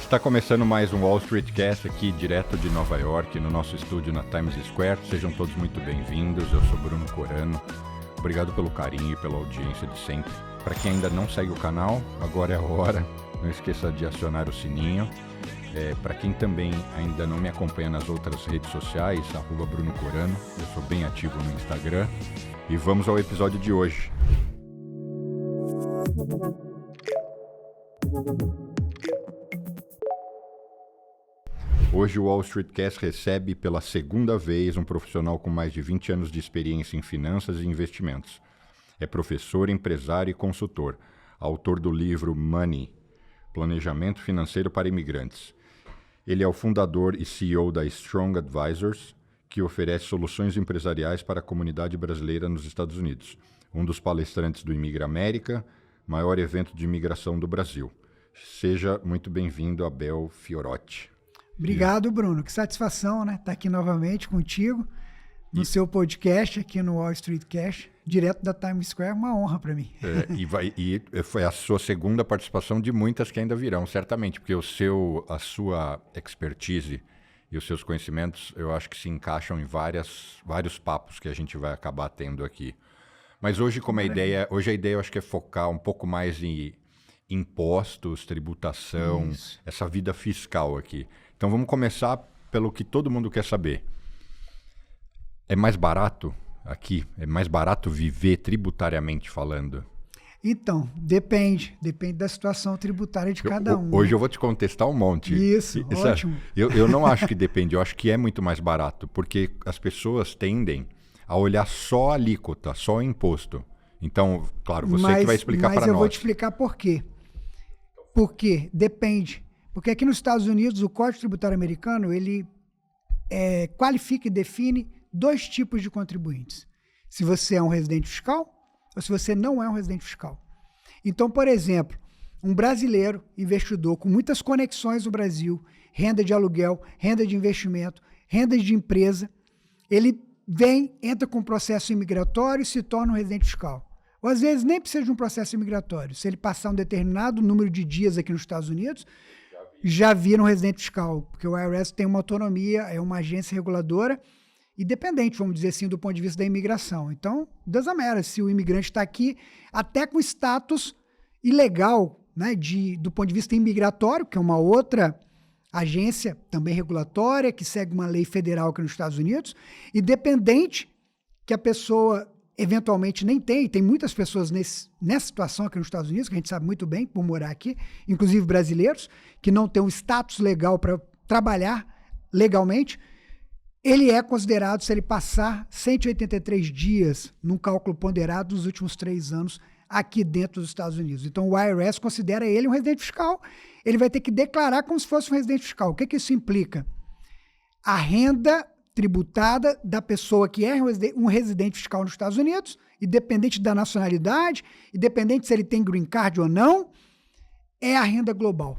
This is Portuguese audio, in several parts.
Está começando mais um Wall Street Cast aqui direto de Nova York, no nosso estúdio na Times Square. Sejam todos muito bem-vindos, eu sou Bruno Corano. Obrigado pelo carinho e pela audiência de sempre. Para quem ainda não segue o canal, agora é a hora. Não esqueça de acionar o sininho. Para quem também ainda não me acompanha nas outras redes sociais, @Bruno Corano, eu sou bem ativo no Instagram. E vamos ao episódio de hoje. Hoje o Wall Street Cast recebe pela segunda vez um profissional com mais de 20 anos de experiência em finanças e investimentos. É professor, empresário e consultor, autor do livro Money, Planejamento Financeiro para Imigrantes. Ele é o fundador e CEO da Strong Advisors, que oferece soluções empresariais para a comunidade brasileira nos Estados Unidos. Um dos palestrantes do Imigra América, maior evento de imigração do Brasil. Seja muito bem-vindo, Abel Fiorotti. Obrigado, Bruno. Que satisfação, né? Estar aqui novamente contigo no seu podcast, aqui no Wall Street Cash, direto da Times Square. Uma honra para mim. E foi a sua segunda participação de muitas que ainda virão, certamente, porque a sua expertise e os seus conhecimentos, eu acho que se encaixam em vários papos que a gente vai acabar tendo aqui. Mas hoje, a ideia eu acho que é focar um pouco mais em impostos, tributação, essa vida fiscal aqui. Então vamos começar pelo que todo mundo quer saber. É mais barato aqui? É mais barato viver tributariamente falando? Então, depende da situação tributária de cada um. Hoje eu vou te contestar um monte. Isso, ótimo. Eu não acho que depende, eu acho que é muito mais barato, porque as pessoas tendem a olhar só a alíquota, só o imposto. Então, claro, você que vai explicar para nós. Mas eu vou te explicar por quê. Porque depende. Porque aqui nos Estados Unidos, o Código Tributário americano, ele qualifica e define dois tipos de contribuintes. Se você é um residente fiscal ou se você não é um residente fiscal. Então, por exemplo, um brasileiro investidor com muitas conexões no Brasil, renda de aluguel, renda de investimento, renda de empresa, ele entra com um processo imigratório e se torna um residente fiscal. Ou às vezes nem precisa de um processo imigratório. Se ele passar um determinado número de dias aqui nos Estados Unidos, já vira um residente fiscal, porque o IRS tem uma autonomia, é uma agência reguladora independente, vamos dizer assim, do ponto de vista da imigração. Então, doesn't matter se o imigrante está aqui até com status ilegal, né, do ponto de vista imigratório, que é uma outra agência também regulatória, que segue uma lei federal aqui nos Estados Unidos, independente que a pessoa eventualmente nem tem muitas pessoas nessa situação aqui nos Estados Unidos, que a gente sabe muito bem por morar aqui, inclusive brasileiros, que não têm um status legal para trabalhar legalmente, ele é considerado, se ele passar 183 dias num cálculo ponderado dos últimos 3 anos aqui dentro dos Estados Unidos. Então o IRS considera ele um residente fiscal, ele vai ter que declarar como se fosse um residente fiscal. O que isso implica? A renda tributada da pessoa que é um residente fiscal nos Estados Unidos, independente da nacionalidade, independente se ele tem green card ou não, é a renda global.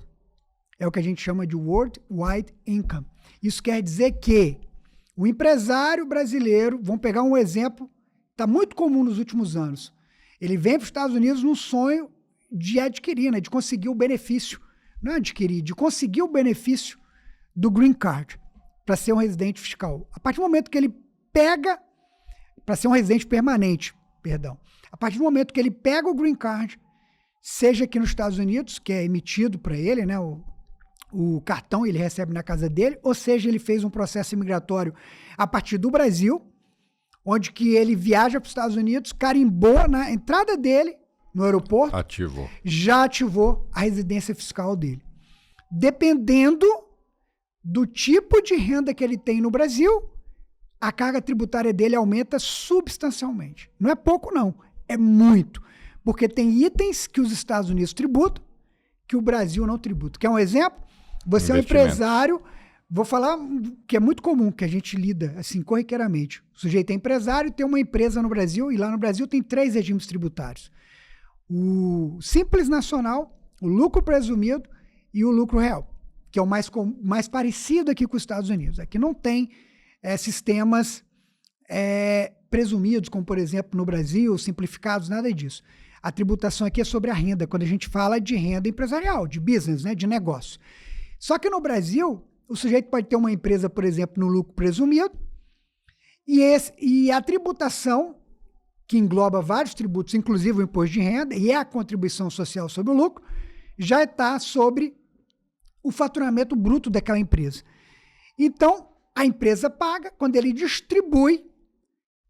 É o que a gente chama de worldwide income. Isso quer dizer que o empresário brasileiro, vamos pegar um exemplo, está muito comum nos últimos anos, ele vem para os Estados Unidos num sonho de adquirir, né, de conseguir o benefício, não é adquirir, de conseguir o benefício do green card, para ser um residente fiscal. A partir do momento que ele pega, para ser um residente permanente, a partir do momento que ele pega o green card, seja aqui nos Estados Unidos, que é emitido para ele, né, o cartão ele recebe na casa dele, ou seja, ele fez um processo imigratório a partir do Brasil, onde que ele viaja para os Estados Unidos, carimbou na entrada dele no aeroporto, já ativou a residência fiscal dele. Dependendo do tipo de renda que ele tem no Brasil, a carga tributária dele aumenta substancialmente. Não é pouco, não. É muito. Porque tem itens que os Estados Unidos tributam que o Brasil não tributa. Quer um exemplo? Você é um empresário, vou falar que é muito comum, que a gente lida assim corriqueiramente. O sujeito é empresário, tem uma empresa no Brasil, e lá no Brasil tem 3 regimes tributários. O Simples Nacional, o lucro presumido e o lucro real, que é o mais parecido aqui com os Estados Unidos. Aqui não tem sistemas presumidos, como, por exemplo, no Brasil, simplificados, nada disso. A tributação aqui é sobre a renda, quando a gente fala de renda empresarial, de business, né, de negócio. Só que no Brasil, o sujeito pode ter uma empresa, por exemplo, no lucro presumido, e a tributação, que engloba vários tributos, inclusive o imposto de renda, e a contribuição social sobre o lucro, já está sobre o faturamento bruto daquela empresa. Então, a empresa paga, quando ele distribui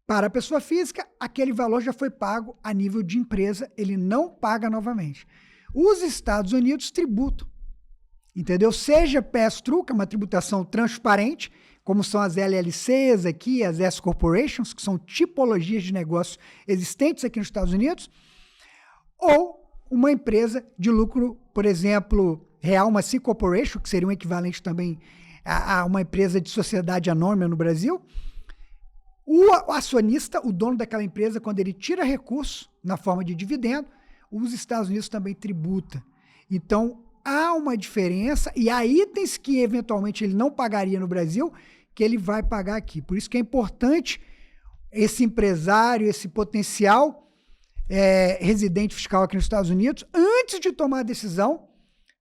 para a pessoa física, aquele valor já foi pago a nível de empresa, ele não paga novamente. Os Estados Unidos tributam, entendeu? Seja pass-through, que é uma tributação transparente, como são as LLCs aqui, as S-Corporations, que são tipologias de negócios existentes aqui nos Estados Unidos, ou uma empresa de lucro, por exemplo, real, uma C-Corporation, que seria um equivalente também a uma empresa de sociedade anônima no Brasil. O acionista, o dono daquela empresa, quando ele tira recurso na forma de dividendo, os Estados Unidos também tributa. Então, há uma diferença e há itens que eventualmente ele não pagaria no Brasil, que ele vai pagar aqui. Por isso que é importante esse empresário, esse potencial residente fiscal aqui nos Estados Unidos, antes de tomar a decisão,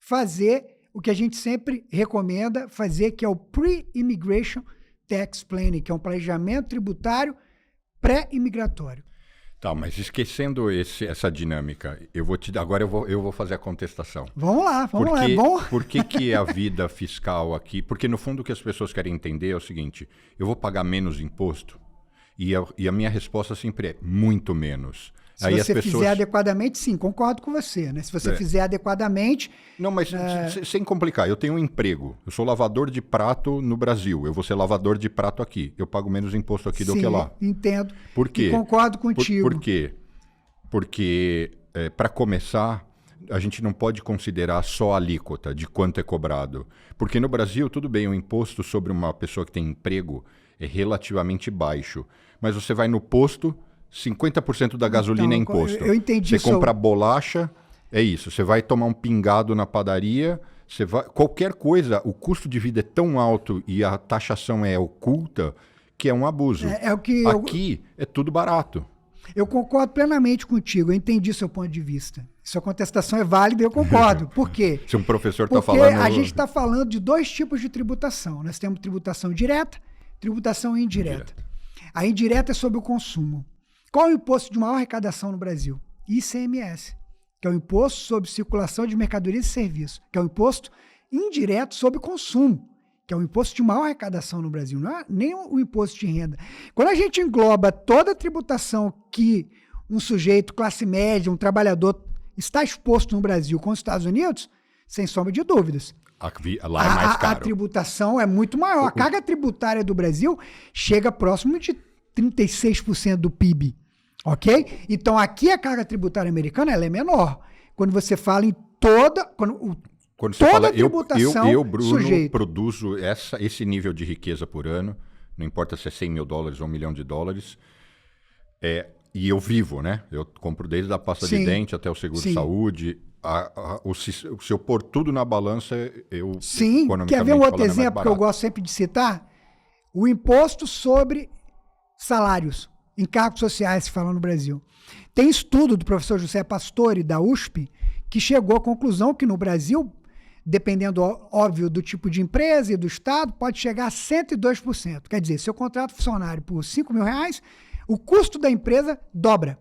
fazer o que a gente sempre recomenda fazer, que é o Pre-Immigration Tax Planning, que é um planejamento tributário pré-imigratório. Tá, mas esquecendo essa dinâmica, agora eu vou fazer a contestação. Vamos lá, é bom? Por que a vida fiscal aqui... Porque, no fundo, o que as pessoas querem entender é o seguinte, eu vou pagar menos imposto? E a minha resposta sempre é muito menos. Se aí você fizer adequadamente, sim, concordo com você, né? Se você fizer adequadamente... Não, mas sem complicar, eu tenho um emprego, eu sou lavador de prato no Brasil, eu vou ser lavador de prato aqui, eu pago menos imposto aqui do que lá. Entendo. Por quê? E concordo contigo. Por quê? Porque, para começar, a gente não pode considerar só a alíquota de quanto é cobrado. Porque no Brasil, tudo bem, o imposto sobre uma pessoa que tem emprego é relativamente baixo, mas você vai no posto... 50% da gasolina é imposto. Eu entendi. Você compra bolacha, é isso. Você vai tomar um pingado na padaria, qualquer coisa, o custo de vida é tão alto e a taxação é oculta que é um abuso. Aqui é tudo barato. Eu concordo plenamente contigo, eu entendi seu ponto de vista. Sua contestação é válida e eu concordo. Por quê? Se um professor está falando... Porque a gente está falando de dois tipos de tributação. Nós temos tributação direta, tributação indireta. A indireta é sobre o consumo. Qual é o imposto de maior arrecadação no Brasil? ICMS, que é o Imposto sobre Circulação de Mercadorias e Serviços, que é o imposto indireto sobre consumo, que é o imposto de maior arrecadação no Brasil, não é nem o imposto de renda. Quando a gente engloba toda a tributação que um sujeito, classe média, um trabalhador está exposto no Brasil com os Estados Unidos, sem sombra de dúvidas, lá é mais caro. A tributação é muito maior. A carga tributária do Brasil chega próximo de 36% do PIB. Ok? Então, aqui a carga tributária americana ela é menor. Quando você fala em quando você toda fala, tributação, eu Bruno, sujeito. Produzo esse nível de riqueza por ano, não importa se é 100 mil dólares ou $1 milhão, e eu vivo, né? Eu compro desde a pasta de dente até o seguro de saúde. Se eu pôr tudo na balança, eu... Sim, quer ver um outro exemplo que eu gosto sempre de citar? O imposto sobre salários, encargos sociais, se fala no Brasil. Tem estudo do professor José Pastore, da USP, que chegou à conclusão que no Brasil, dependendo, óbvio, do tipo de empresa e do estado, pode chegar a 102%. Quer dizer, se eu contrato funcionário por R$5 mil, o custo da empresa dobra.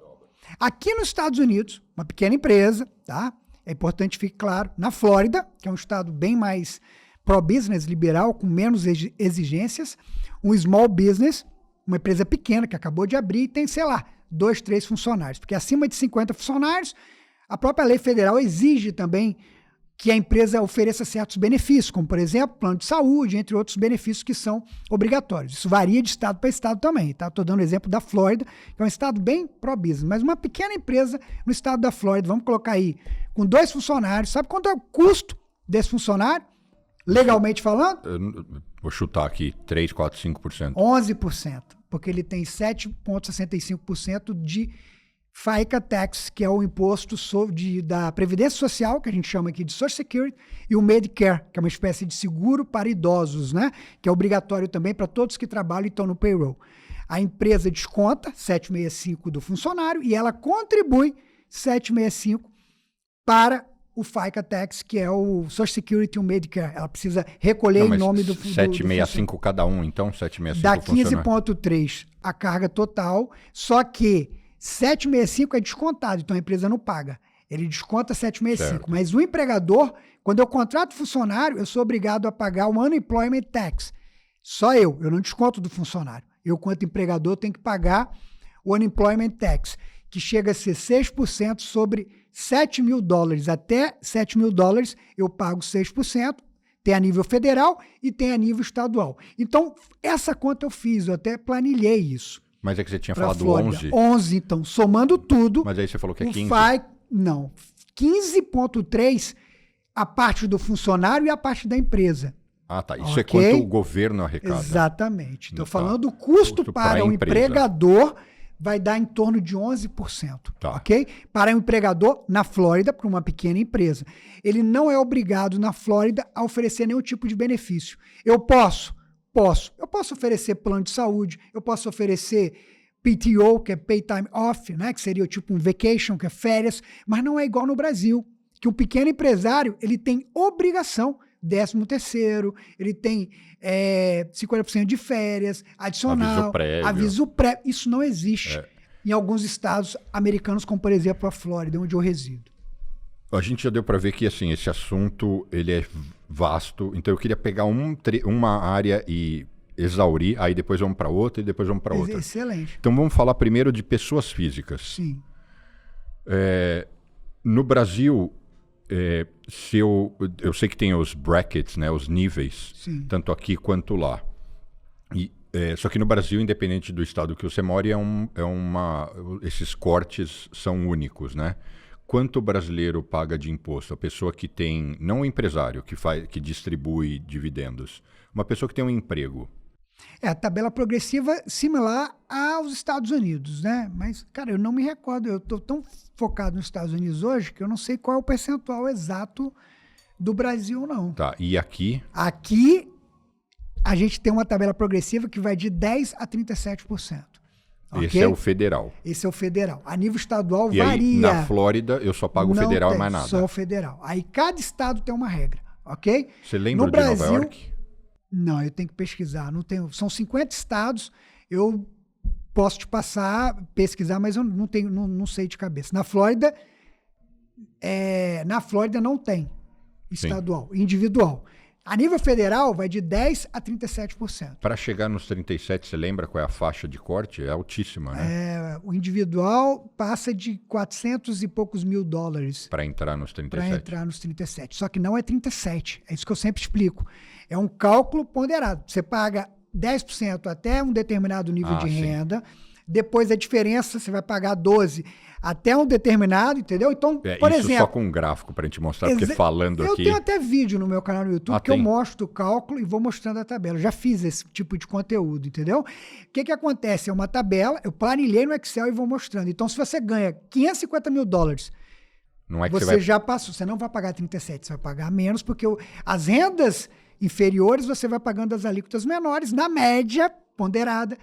Aqui nos Estados Unidos, uma pequena empresa, tá? É importante que fique claro, na Flórida, que é um estado bem mais pro-business, liberal, com menos exigências, um small business, uma empresa pequena que acabou de abrir e tem, sei lá, 2, 3 funcionários. Porque acima de 50 funcionários, a própria lei federal exige também que a empresa ofereça certos benefícios, como, por exemplo, plano de saúde, entre outros benefícios que são obrigatórios. Isso varia de estado para estado também, tá? Estou dando o exemplo da Flórida, que é um estado bem pro-business, mas uma pequena empresa no estado da Flórida, vamos colocar aí, com 2 funcionários, sabe quanto é o custo desse funcionário, legalmente falando? Eu vou chutar aqui, 3, 4, 5%. 11%, porque ele tem 7,65% de FICA Tax, que é o imposto da Previdência Social, que a gente chama aqui de Social Security, e o Medicare, que é uma espécie de seguro para idosos, né? Que é obrigatório também para todos que trabalham e estão no payroll. A empresa desconta 7,65% do funcionário e ela contribui 7,65% para o FICA Tax, que é o Social Security e o Medicare. Ela precisa recolher em nome do 765 cada um, então 765 dá funciona. 15,3 a carga total, só que 765 é descontado, então a empresa não paga. Ele desconta 765, certo. Mas o empregador, quando eu contrato funcionário, eu sou obrigado a pagar o Unemployment Tax. Só eu não desconto do funcionário. Eu, quanto empregador, tenho que pagar o Unemployment Tax, que chega a ser 6% sobre $7.000. Até $7.000 eu pago 6%, tem a nível federal e tem a nível estadual. Então, essa conta eu fiz, eu até planilhei isso. Mas é que você tinha Pra falado Flórida. 11. 11, então, somando tudo. Mas aí você falou que é 15. Não, 15,3 a parte do funcionário e a parte da empresa. Ah, tá. Isso Ok? é quanto o governo arrecada. Exatamente. Estou Tá. falando do custo Custo para pra o empresa. empregador vai dar em torno de 11%. Tá. Ok? Para o empregador na Flórida, para uma pequena empresa. Ele não é obrigado na Flórida a oferecer nenhum tipo de benefício. Eu posso. Eu posso oferecer plano de saúde, eu posso oferecer PTO, que é Pay Time Off, né, que seria tipo um vacation, que é férias, mas não é igual no Brasil, que um pequeno empresário ele tem obrigação, 13º, ele tem 50% de férias, adicional, aviso prévio. Isso não existe em alguns estados americanos, como por exemplo a Flórida, onde eu resido. A gente já deu para ver que assim, esse assunto ele é vasto, então eu queria pegar uma área e exaurir, aí depois vamos para outra e depois vamos para outra. Excelente. Então vamos falar primeiro de pessoas físicas. Sim. No Brasil, eu sei que tem os brackets, né, os níveis, Sim. tanto aqui quanto lá. Só que no Brasil, independente do estado que você mora, esses cortes são únicos, né? Quanto o brasileiro paga de imposto? A pessoa que tem, não o empresário, que distribui dividendos, uma pessoa que tem um emprego. A tabela progressiva similar aos Estados Unidos, né? Mas, cara, eu não me recordo. Eu estou tão focado nos Estados Unidos hoje que eu não sei qual é o percentual exato do Brasil, não. Tá, e aqui? Aqui, a gente tem uma tabela progressiva que vai de 10% a 37%. Esse okay? é o federal. Esse é o federal. A nível estadual e varia. Aí, na Flórida, eu só pago o federal e mais nada. Só o federal. Aí cada estado tem uma regra, ok? Você lembra no de Brasil, Nova York? Não, eu tenho que pesquisar. Não tenho, são 50 estados. Eu posso te pesquisar, mas eu não sei de cabeça. Na Flórida não tem estadual, individual. A nível federal, vai de 10% a 37%. Para chegar nos 37%, você lembra qual é a faixa de corte? É altíssima, né? O individual passa de 400 e poucos mil dólares. Para entrar nos 37%. Para entrar nos 37%. Só que não é 37%. É isso que eu sempre explico. É um cálculo ponderado. Você paga 10% até um determinado nível de renda. Depois a diferença, você vai pagar 12% até um determinado, entendeu? Então, por isso exemplo... só com um gráfico para a gente mostrar, porque falando eu aqui... Eu tenho até vídeo no meu canal no YouTube que eu mostro o cálculo e vou mostrando a tabela. Eu já fiz esse tipo de conteúdo, entendeu? O que acontece? É uma tabela, eu planilhei no Excel e vou mostrando. Então, se você ganha 550 mil dólares, não é que você já passou. Você não vai pagar 37%, você vai pagar menos, porque as rendas inferiores você vai pagando as alíquotas menores, na média ponderada.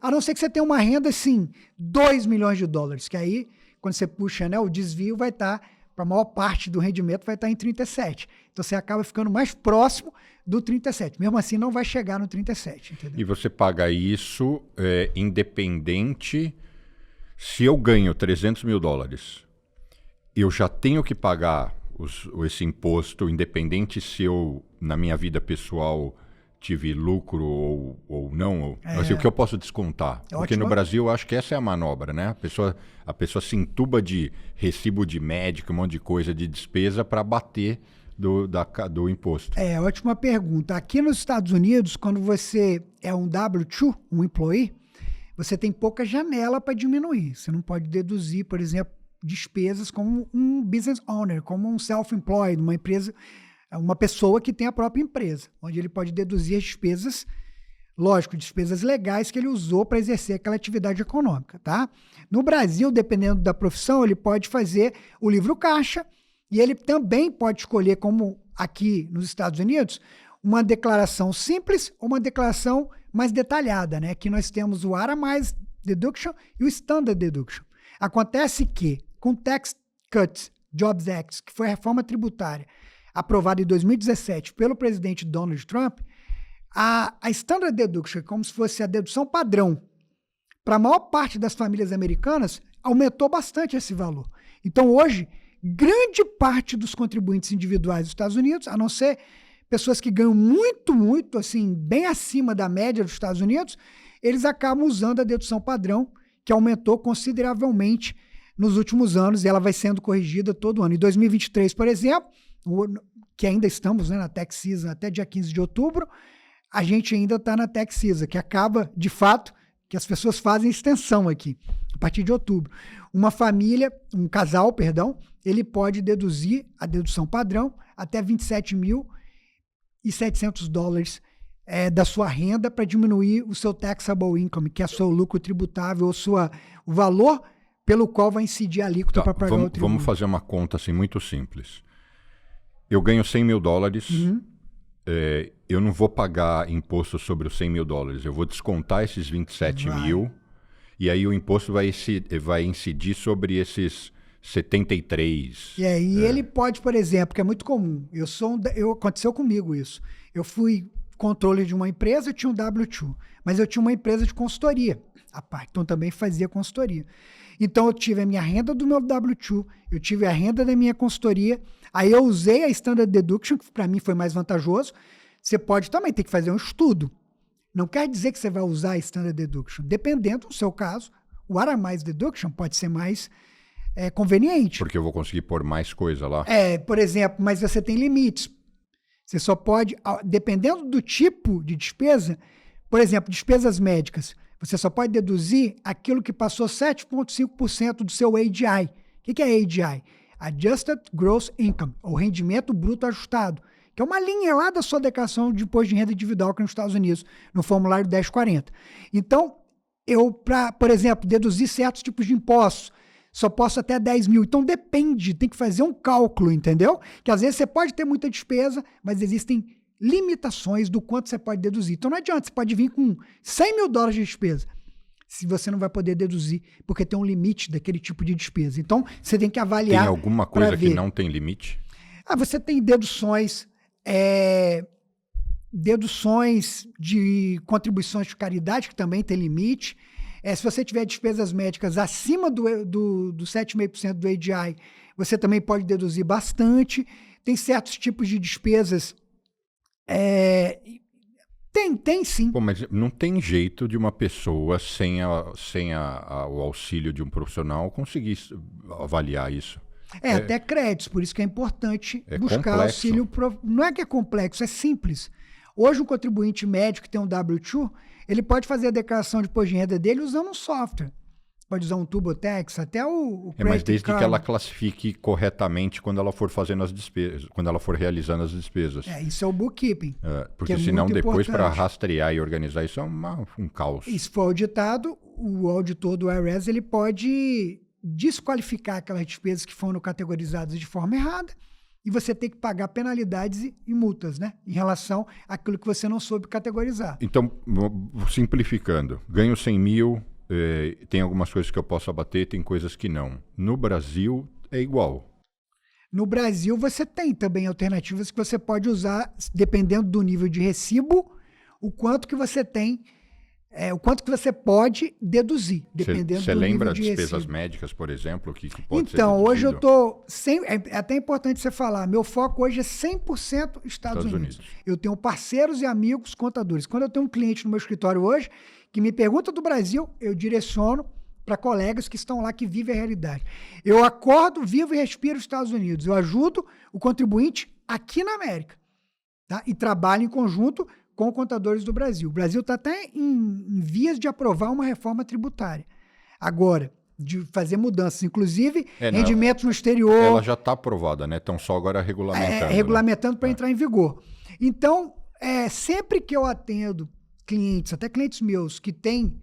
A não ser que você tenha uma renda, assim, 2 milhões de dólares, que aí, quando você puxa, né, o desvio vai estar, para a maior parte do rendimento, vai estar em 37%. Então, você acaba ficando mais próximo do 37%. Mesmo assim, não vai chegar no 37%, entendeu? E você paga isso independente... Se eu ganho 300 mil dólares, eu já tenho que pagar esse imposto, independente se eu, na minha vida pessoal... tive lucro ou não, assim, o que eu posso descontar? Porque no Brasil, eu acho que essa é a manobra, né? A pessoa se entuba de recibo de médico, um monte de coisa, de despesa para bater do imposto. Ótima pergunta. Aqui nos Estados Unidos, quando você é um W2, um employee, você tem pouca janela para diminuir. Você não pode deduzir, por exemplo, despesas como um business owner, como um self-employed, uma empresa... uma pessoa que tem a própria empresa, onde ele pode deduzir as despesas, lógico, despesas legais que ele usou para exercer aquela atividade econômica, tá? No Brasil, dependendo da profissão, ele pode fazer o livro caixa e ele também pode escolher, como aqui nos Estados Unidos, uma declaração simples ou uma declaração mais detalhada, né? Aqui nós temos o Itemized Deduction e o Standard Deduction. Acontece que, com Tax Cuts Jobs Act, que foi a reforma tributária aprovada em 2017 pelo presidente Donald Trump, a Standard Deduction, como se fosse a dedução padrão, para a maior parte das famílias americanas, aumentou bastante esse valor. Então, hoje, grande parte dos contribuintes individuais dos Estados Unidos, a não ser pessoas que ganham muito, assim, bem acima da média dos Estados Unidos, eles acabam usando a dedução padrão, que aumentou consideravelmente nos últimos anos, e ela vai sendo corrigida todo ano. Em 2023, por exemplo, que ainda estamos, né, na tax season até dia 15 de outubro, a gente ainda está na tax season, que acaba, de fato, que as pessoas fazem extensão aqui, a partir de outubro. Um casal, ele pode deduzir a dedução padrão até $27.700 da sua renda para diminuir o seu taxable income, que é o seu lucro tributável, o valor pelo qual vai incidir a alíquota para pagar o tributo. Vamos fazer uma conta assim, muito simples. Eu ganho $100 mil, eu não vou pagar imposto sobre os $100 mil, eu vou descontar esses 27 mil, e aí o imposto vai incidir sobre esses 73. Ele pode, por exemplo, que é muito comum, aconteceu comigo isso, eu fui controle de uma empresa, eu tinha um W2, mas eu tinha uma empresa de consultoria, então também fazia consultoria. Então eu tive a minha renda do meu W2, eu tive a renda da minha consultoria, aí eu usei a Standard Deduction, que para mim foi mais vantajoso. Você pode também ter que fazer um estudo. Não quer dizer que você vai usar a Standard Deduction. Dependendo do seu caso, o Itemized Deduction pode ser mais conveniente. Porque eu vou conseguir pôr mais coisa lá. Por exemplo, mas você tem limites. Você só pode, dependendo do tipo de despesa, por exemplo, despesas médicas, você só pode deduzir aquilo que passou 7,5% do seu AGI. O que é AGI? Adjusted Gross Income, ou rendimento bruto ajustado, que é uma linha lá da sua declaração de imposto de renda individual aqui nos Estados Unidos, no formulário 1040. Então, por exemplo, deduzir certos tipos de impostos, só posso até 10 mil. Então, depende, tem que fazer um cálculo, entendeu? Que às vezes você pode ter muita despesa, mas existem limitações do quanto você pode deduzir. Então, não adianta, você pode vir com $100 mil de despesa, se você não vai poder deduzir, porque tem um limite daquele tipo de despesa. Então, você tem que avaliar. Tem alguma coisa que não tem limite? Você tem deduções de contribuições de caridade, que também tem limite. Se você tiver despesas médicas acima do 7,5% do AGI, você também pode deduzir bastante. Tem certos tipos de despesas. Tem sim. Pô, mas não tem jeito de uma pessoa sem o auxílio de um profissional conseguir avaliar isso. Até créditos, por isso que é importante buscar complexo. auxílio. Não é que é complexo, é simples. Hoje, um contribuinte médio que tem um W2, ele pode fazer a declaração de imposto de renda dele usando um software. Pode usar um TurboTax, até o mas desde que ela classifique corretamente quando ela for fazendo as despesas, quando ela for realizando as despesas. Isso é o bookkeeping. Porque senão depois para rastrear e organizar isso é um caos. E se for auditado, o auditor do IRS ele pode desqualificar aquelas despesas que foram categorizadas de forma errada e você tem que pagar penalidades e multas, né, em relação àquilo que você não soube categorizar. Então, simplificando, ganho 100 mil, tem algumas coisas que eu posso abater, tem coisas que não. No Brasil é igual. No Brasil você tem também alternativas que você pode usar, dependendo do nível de recibo, o quanto que você tem, o quanto que você pode deduzir, dependendo do nível de recibo. Você lembra despesas médicas, por exemplo, que pode ser Então, deduzido? hoje eu estou... É até importante você falar, meu foco hoje é 100% Estados Unidos. Eu tenho parceiros e amigos contadores. Quando eu tenho um cliente no meu escritório hoje que me pergunta do Brasil, eu direciono para colegas que estão lá, que vivem a realidade. Eu acordo, vivo e respiro os Estados Unidos. Eu ajudo o contribuinte aqui na América, tá? E trabalho em conjunto com contadores do Brasil. O Brasil está até em vias de aprovar uma reforma tributária. Agora, de fazer mudanças, inclusive rendimentos no exterior. Ela já está aprovada, né? Estão só agora regulamentando. Regulamentando para entrar em vigor. Então, sempre que eu atendo clientes, até clientes meus que têm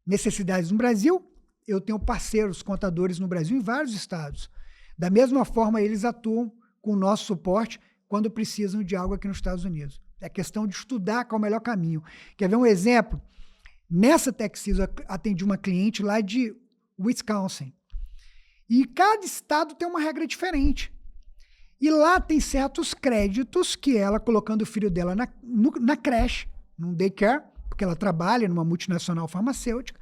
necessidades no Brasil, eu tenho parceiros contadores no Brasil em vários estados. Da mesma forma, eles atuam com o nosso suporte quando precisam de algo aqui nos Estados Unidos. É questão de estudar qual é o melhor caminho. Quer ver um exemplo? Nessa tax season, eu atendi uma cliente lá de Wisconsin. E cada estado tem uma regra diferente. E lá tem certos créditos que ela, colocando o filho dela na creche, num daycare, porque ela trabalha numa multinacional farmacêutica,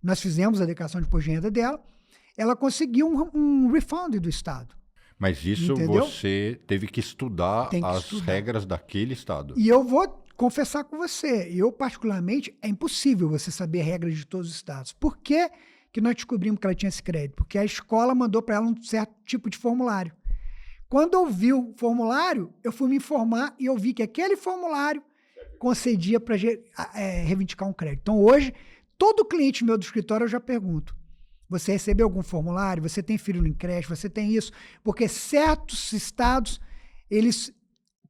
nós fizemos a declaração de imposto de renda dela, ela conseguiu um refund do estado. Mas isso Entendeu? você teve que estudar as regras daquele estado. E eu vou confessar com você, eu particularmente, é impossível você saber regras de todos os estados. Por que que nós descobrimos que ela tinha esse crédito? Porque a escola mandou para ela um certo tipo de formulário. Quando eu vi o formulário, eu fui me informar e eu vi que aquele formulário concedia para reivindicar um crédito. Então, hoje, todo cliente meu do escritório eu já pergunto, você recebeu algum formulário? Você tem filho em creche? Você tem isso? Porque certos estados, eles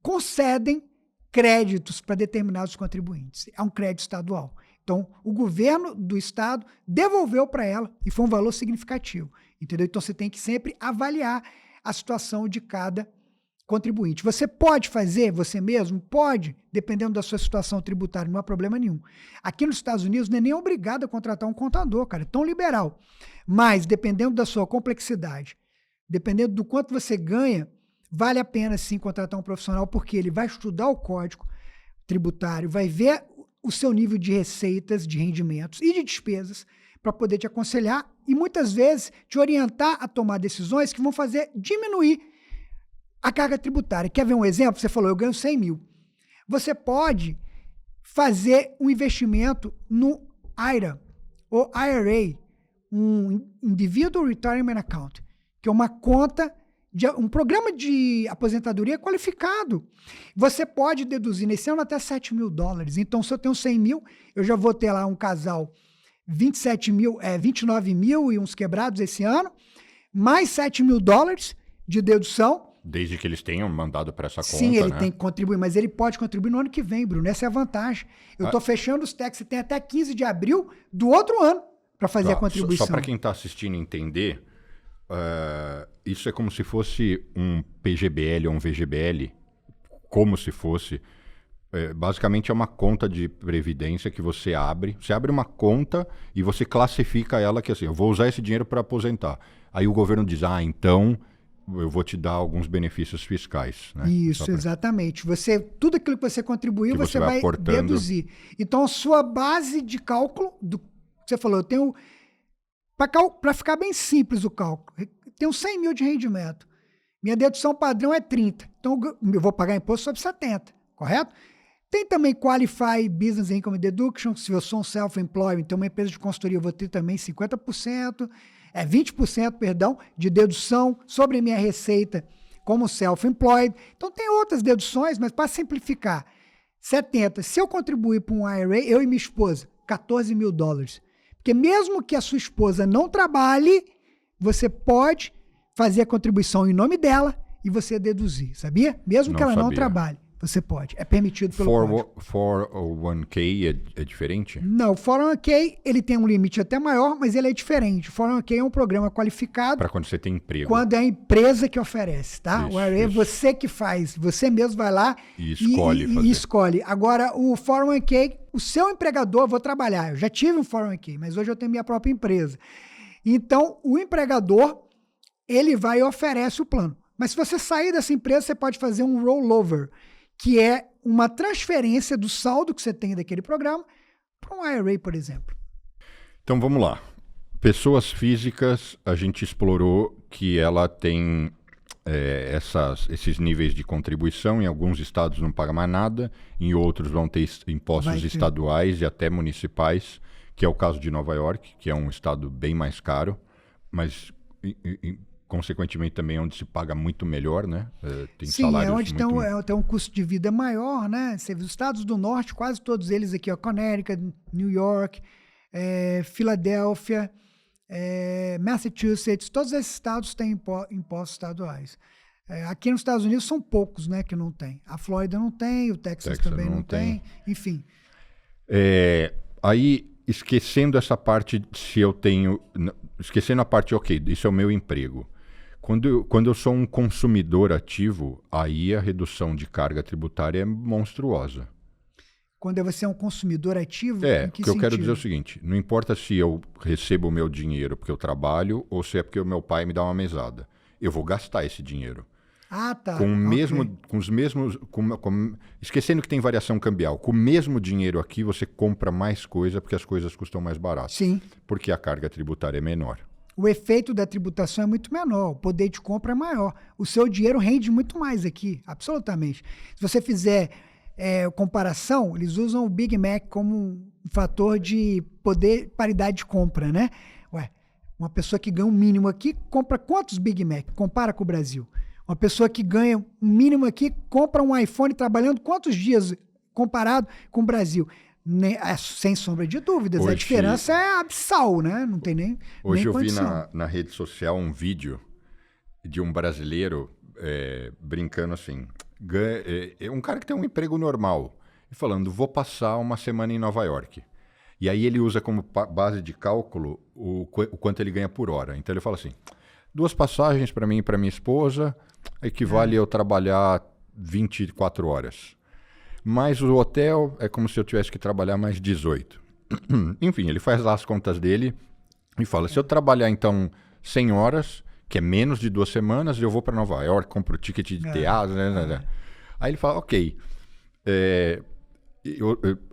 concedem créditos para determinados contribuintes. É um crédito estadual. Então, o governo do estado devolveu para ela e foi um valor significativo. Entendeu? Então, você tem que sempre avaliar a situação de cada contribuinte. Você pode fazer você mesmo? Pode, dependendo da sua situação tributária, não há problema nenhum. Aqui nos Estados Unidos não é nem obrigado a contratar um contador, cara, é tão liberal. Mas, dependendo da sua complexidade, dependendo do quanto você ganha, vale a pena sim contratar um profissional, porque ele vai estudar o código tributário, vai ver o seu nível de receitas, de rendimentos e de despesas, para poder te aconselhar e muitas vezes te orientar a tomar decisões que vão fazer diminuir a carga tributária. Quer ver um exemplo? Você falou, eu ganho 100 mil. Você pode fazer um investimento no IRA, ou IRA, um Individual Retirement Account, que é uma conta, um programa de aposentadoria qualificado. Você pode deduzir nesse ano até 7 mil dólares. Então, se eu tenho 100 mil, eu já vou ter lá um casal 29 mil e uns quebrados esse ano, mais 7 mil dólares de dedução. Desde que eles tenham mandado para essa conta, Sim, ele né? tem que contribuir, mas ele pode contribuir no ano que vem, Bruno. Essa é a vantagem. Eu estou fechando os taxas, você tem até 15 de abril do outro ano para fazer a contribuição. Só para quem está assistindo entender, isso é como se fosse um PGBL ou um VGBL, como se fosse. Basicamente é uma conta de previdência que você abre. Você abre uma conta e você classifica ela que assim, eu vou usar esse dinheiro para aposentar. Aí o governo diz, então eu vou te dar alguns benefícios fiscais. Né? Isso, exatamente. Tudo aquilo que você contribuiu, que você vai deduzir. Então, a sua base de cálculo, você falou, eu tenho... Para ficar bem simples o cálculo, eu tenho 100 mil de rendimento. Minha dedução padrão é 30. Então, eu vou pagar imposto sobre 70, correto? Tem também Qualify Business Income Deduction, se eu sou um self-employed, então uma empresa de consultoria, eu vou ter também 50%, 20%, perdão, de dedução sobre a minha receita como self-employed. Então tem outras deduções, mas para simplificar, 70%. Se eu contribuir para um IRA, eu e minha esposa, 14 mil dólares. Porque mesmo que a sua esposa não trabalhe, você pode fazer a contribuição em nome dela e você deduzir, sabia? Mesmo que ela não trabalhe. Você pode, é permitido pelo código. 401k é diferente? Não, o 401k ele tem um limite até maior, mas ele é diferente. O 401k é um programa qualificado. Para quando você tem emprego. Quando é a empresa que oferece, tá? Isso, o IRA é você que faz, você mesmo vai lá e escolhe fazer. E escolhe. Agora, o 401k, o seu empregador, eu vou trabalhar. Eu já tive um 401k, mas hoje eu tenho minha própria empresa. Então, o empregador, ele vai e oferece o plano. Mas se você sair dessa empresa, você pode fazer um rollover, que é uma transferência do saldo que você tem daquele programa para um IRA, por exemplo. Então, vamos lá. Pessoas físicas, a gente explorou que ela tem esses níveis de contribuição. Em alguns estados não paga mais nada, em outros vão ter impostos estaduais e até municipais, que é o caso de Nova York, que é um estado bem mais caro, mas... consequentemente também onde se paga muito melhor, né? Tem salários onde tem um custo de vida maior, né? Os estados do norte, quase todos eles aqui, ó, Connecticut, New York, Filadélfia, Massachusetts, todos esses estados têm impostos estaduais. Aqui nos Estados Unidos são poucos, né, que não tem. A Flórida não tem, o Texas também não tem, enfim. Aí, esquecendo essa parte, esquecendo a parte, ok, isso é o meu emprego. Quando eu sou um consumidor ativo, aí a redução de carga tributária é monstruosa. Quando você é um consumidor ativo, É, em o que que eu quero sentido? dizer é o seguinte, não importa se eu recebo o meu dinheiro porque eu trabalho ou se é porque o meu pai me dá uma mesada. Eu vou gastar esse dinheiro. Ah, tá. Com o mesmo, Ok. com os mesmos, esquecendo que tem variação cambial, com o mesmo dinheiro aqui você compra mais coisa porque as coisas custam mais barato, Sim. porque a carga tributária é menor. O efeito da tributação é muito menor, o poder de compra é maior. O seu dinheiro rende muito mais aqui, absolutamente. Se você fizer comparação, eles usam o Big Mac como um fator de poder, paridade de compra, né? Ué, uma pessoa que ganha um mínimo aqui compra quantos Big Mac? Compara com o Brasil. Uma pessoa que ganha um mínimo aqui compra um iPhone trabalhando quantos dias comparado com o Brasil? Sem sombra de dúvidas, a Hoje- diferença é abissal, né? Não tem nem Hoje eu vi condição. na rede social um vídeo de um brasileiro brincando assim, um cara que tem um emprego normal, e falando, vou passar uma semana em Nova York. E aí ele usa como base de cálculo o quanto ele ganha por hora. Então ele fala assim, 2 passagens para mim e para minha esposa, equivale eu trabalhar 24 horas. Mas o hotel é como se eu tivesse que trabalhar mais 18. Enfim, ele faz lá as contas dele e fala, se eu trabalhar então 100 horas, que é menos de 2 semanas, eu vou para Nova York, compro o ticket de teatro, né. Aí ele fala, ok.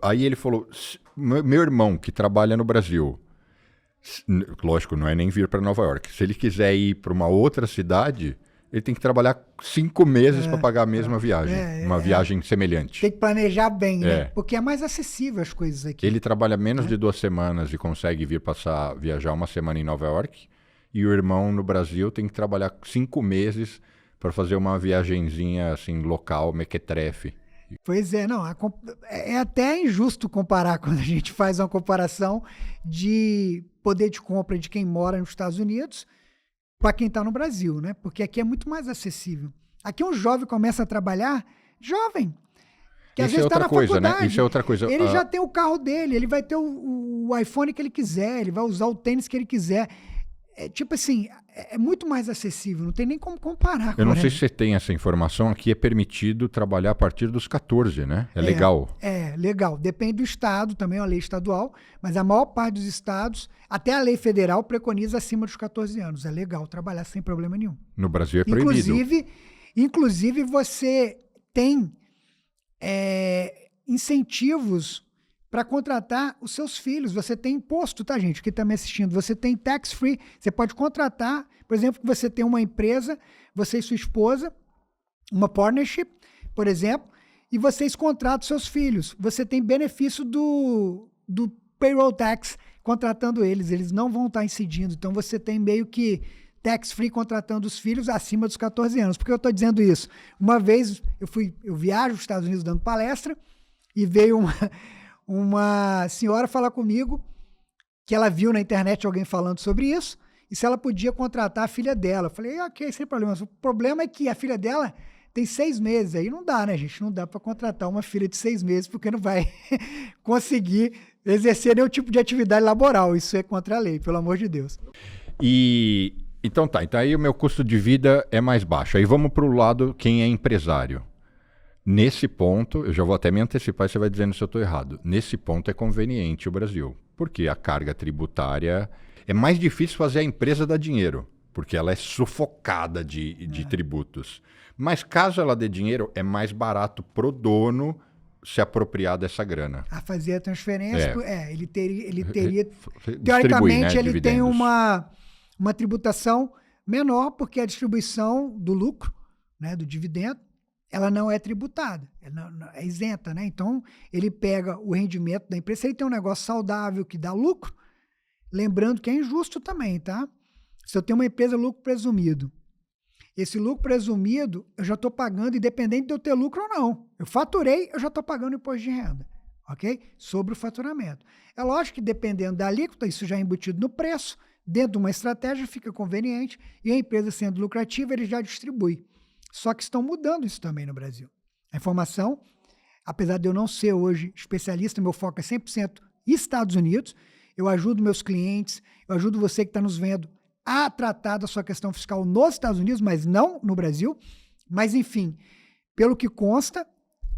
Aí ele falou, meu irmão que trabalha no Brasil, lógico, não é nem vir para Nova York. Se ele quiser ir para uma outra cidade, ele tem que trabalhar 5 meses para pagar a mesma viagem, uma viagem semelhante. Tem que planejar bem, né? É. Porque é mais acessível as coisas aqui. Ele trabalha menos de 2 semanas e consegue viajar uma semana em Nova York. E o irmão no Brasil tem que trabalhar 5 meses para fazer uma viagenzinha assim, local, mequetrefe. Pois é, não. É até injusto comparar quando a gente faz uma comparação de poder de compra de quem mora nos Estados Unidos para quem está no Brasil, né? Porque aqui é muito mais acessível. Aqui um jovem começa a trabalhar, jovem, que às Isso é vezes está outra na coisa, né? faculdade. Isso é outra coisa. Ele já tem o carro dele, ele vai ter o iPhone que ele quiser, ele vai usar o tênis que ele quiser. É tipo assim, é muito mais acessível, não tem nem como comparar. Eu não sei se você tem essa informação, aqui é permitido trabalhar a partir dos 14, né? É legal. É, legal. Depende do estado, também é uma lei estadual, mas a maior parte dos estados, até a lei federal, preconiza acima dos 14 anos. É legal trabalhar sem problema nenhum. No Brasil é proibido. Inclusive você tem incentivos para contratar os seus filhos. Você tem imposto, tá, gente? Que está me assistindo. Você tem tax free. Você pode contratar, por exemplo, que você tem uma empresa, você e sua esposa, uma partnership, por exemplo, e vocês contratam seus filhos. Você tem benefício do payroll tax contratando eles. Eles não vão estar incidindo. Então você tem meio que tax free contratando os filhos acima dos 14 anos. Por que eu estou dizendo isso? Uma vez eu viajo aos Estados Unidos dando palestra e veio uma senhora falar comigo que ela viu na internet alguém falando sobre isso e se ela podia contratar a filha dela. Eu falei, ok, sem problema. O problema é que a filha dela tem 6 meses. Aí não dá, né, gente? Não dá para contratar uma filha de 6 meses porque não vai conseguir exercer nenhum tipo de atividade laboral. Isso é contra a lei, pelo amor de Deus. Então tá, então aí o meu custo de vida é mais baixo. Aí vamos para o lado quem é empresário. Nesse ponto, eu já vou até me antecipar e você vai dizendo se eu estou errado. Nesse ponto é conveniente o Brasil, porque a carga tributária é mais difícil fazer a empresa dar dinheiro, porque ela é sufocada de tributos. Mas caso ela dê dinheiro, é mais barato pro dono se apropriar dessa grana. A fazer a transferência, ele teria Distribui, teoricamente, né, ele tem dividendos. uma tributação menor, porque a distribuição do lucro, né, do dividendo, ela não é tributada, ela não é isenta, né? Então, ele pega o rendimento da empresa, se ele tem um negócio saudável que dá lucro, lembrando que é injusto também, tá? Se eu tenho uma empresa lucro presumido, esse lucro presumido eu já estou pagando, independente de eu ter lucro ou não. Eu faturei, eu já estou pagando imposto de renda, ok? Sobre o faturamento. É lógico que dependendo da alíquota, isso já é embutido no preço, dentro de uma estratégia fica conveniente e a empresa sendo lucrativa, ele já distribui. Só que estão mudando isso também no Brasil. A informação, apesar de eu não ser hoje especialista, meu foco é 100% Estados Unidos, eu ajudo meus clientes, eu ajudo você que está nos vendo a tratar da sua questão fiscal nos Estados Unidos, mas não no Brasil. Mas, enfim, pelo que consta,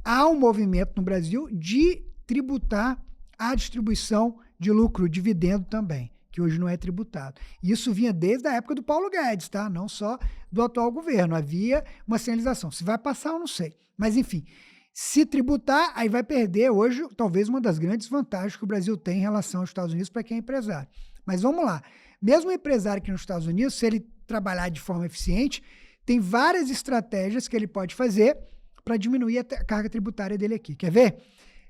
há um movimento no Brasil de tributar a distribuição de lucro, dividendo também, que hoje não é tributado. E isso vinha desde a época do Paulo Guedes, tá? Não só do atual governo. Havia uma sinalização. Se vai passar, eu não sei. Mas, enfim, se tributar, aí vai perder hoje, talvez, uma das grandes vantagens que o Brasil tem em relação aos Estados Unidos para quem é empresário. Mas vamos lá. Mesmo o empresário aqui nos Estados Unidos, se ele trabalhar de forma eficiente, tem várias estratégias que ele pode fazer para diminuir a carga tributária dele aqui. Quer ver?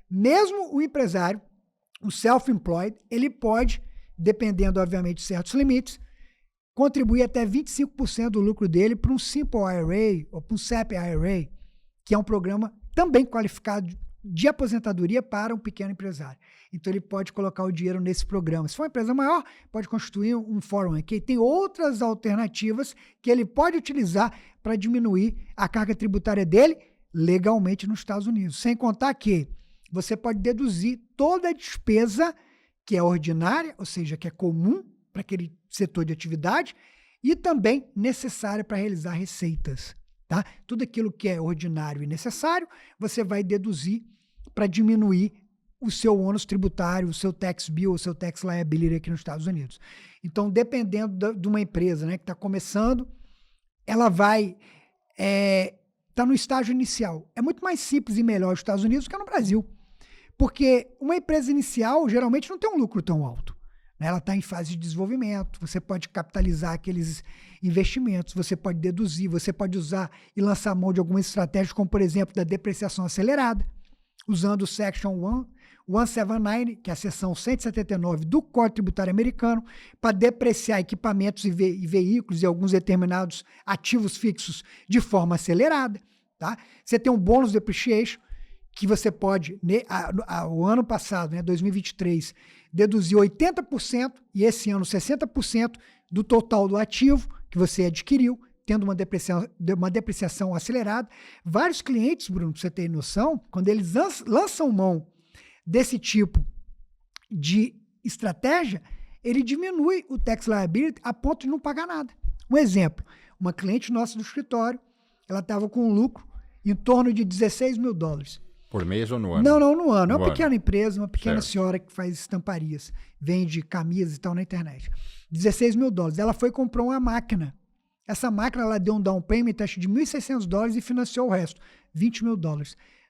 Mesmo o empresário, o self-employed, ele pode, dependendo, obviamente, de certos limites, contribuir até 25% do lucro dele para um Simple IRA ou para um SEP IRA, que é um programa também qualificado de aposentadoria para um pequeno empresário. Então, ele pode colocar o dinheiro nesse programa. Se for uma empresa maior, pode constituir um 401k. Tem outras alternativas que ele pode utilizar para diminuir a carga tributária dele legalmente nos Estados Unidos. Sem contar que você pode deduzir toda a despesa que é ordinária, ou seja, que é comum para aquele setor de atividade e também necessária para realizar receitas. Tá? Tudo aquilo que é ordinário e necessário, você vai deduzir para diminuir o seu ônus tributário, o seu tax bill, o seu tax liability aqui nos Estados Unidos. Então, dependendo de uma empresa, né, que está começando, ela vai estar no estágio inicial. É muito mais simples e melhor nos Estados Unidos do que no Brasil. Porque uma empresa inicial geralmente não tem um lucro tão alto. Né? Ela está em fase de desenvolvimento, você pode capitalizar aqueles investimentos, você pode deduzir, você pode usar e lançar mão de algumas estratégias, como, por exemplo, da depreciação acelerada, usando o Section 179, que é a seção 179 do Código Tributário Americano, para depreciar equipamentos e veículos e alguns determinados ativos fixos de forma acelerada. Tá? Você tem um bônus depreciation, que você pode, o ano passado, né, 2023, deduzir 80% e esse ano 60% do total do ativo que você adquiriu, tendo uma depreciação acelerada. Vários clientes, Bruno, para você ter noção, quando eles lançam mão desse tipo de estratégia, ele diminui o tax liability a ponto de não pagar nada. Um exemplo, uma cliente nossa do escritório, ela estava com um lucro em torno de $16 mil. Por mês ou no ano? Não, no ano. É uma pequena empresa, uma pequena senhora que faz estamparias, vende camisas e tal na internet. $16 mil. Ela foi e comprou uma máquina. Essa máquina, ela deu um down payment, acho, de $1.600 e financiou o resto, $20 mil.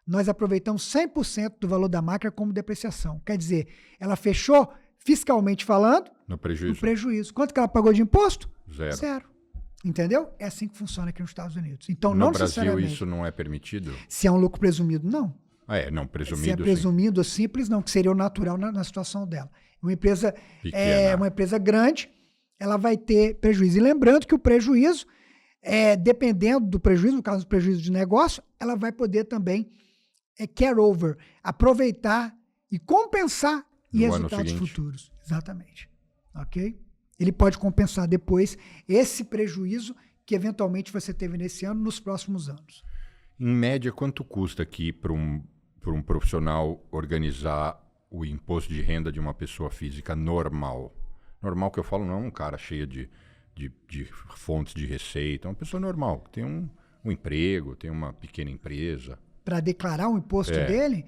Nós aproveitamos 100% do valor da máquina como depreciação. Quer dizer, ela fechou, fiscalmente falando, no prejuízo. Quanto que ela pagou de imposto? Zero. Entendeu? É assim que funciona aqui nos Estados Unidos. Então, no Brasil, isso não é permitido? Se é um lucro presumido, não. Não, presumido, se é presumido sim. Simples, não, que seria o natural na situação dela. Uma empresa uma empresa grande, ela vai ter prejuízo. E lembrando que o prejuízo, dependendo do prejuízo, no caso do prejuízo de negócio, ela vai poder também carry over, aproveitar e compensar em resultados futuros. Exatamente. Ok? Ele pode compensar depois esse prejuízo que eventualmente você teve nesse ano, nos próximos anos. Em média, quanto custa aqui para um profissional organizar o imposto de renda de uma pessoa física normal? Normal que eu falo, não é um cara cheio de fontes de receita, é uma pessoa normal, que tem um emprego, tem uma pequena empresa. Para declarar o imposto dele,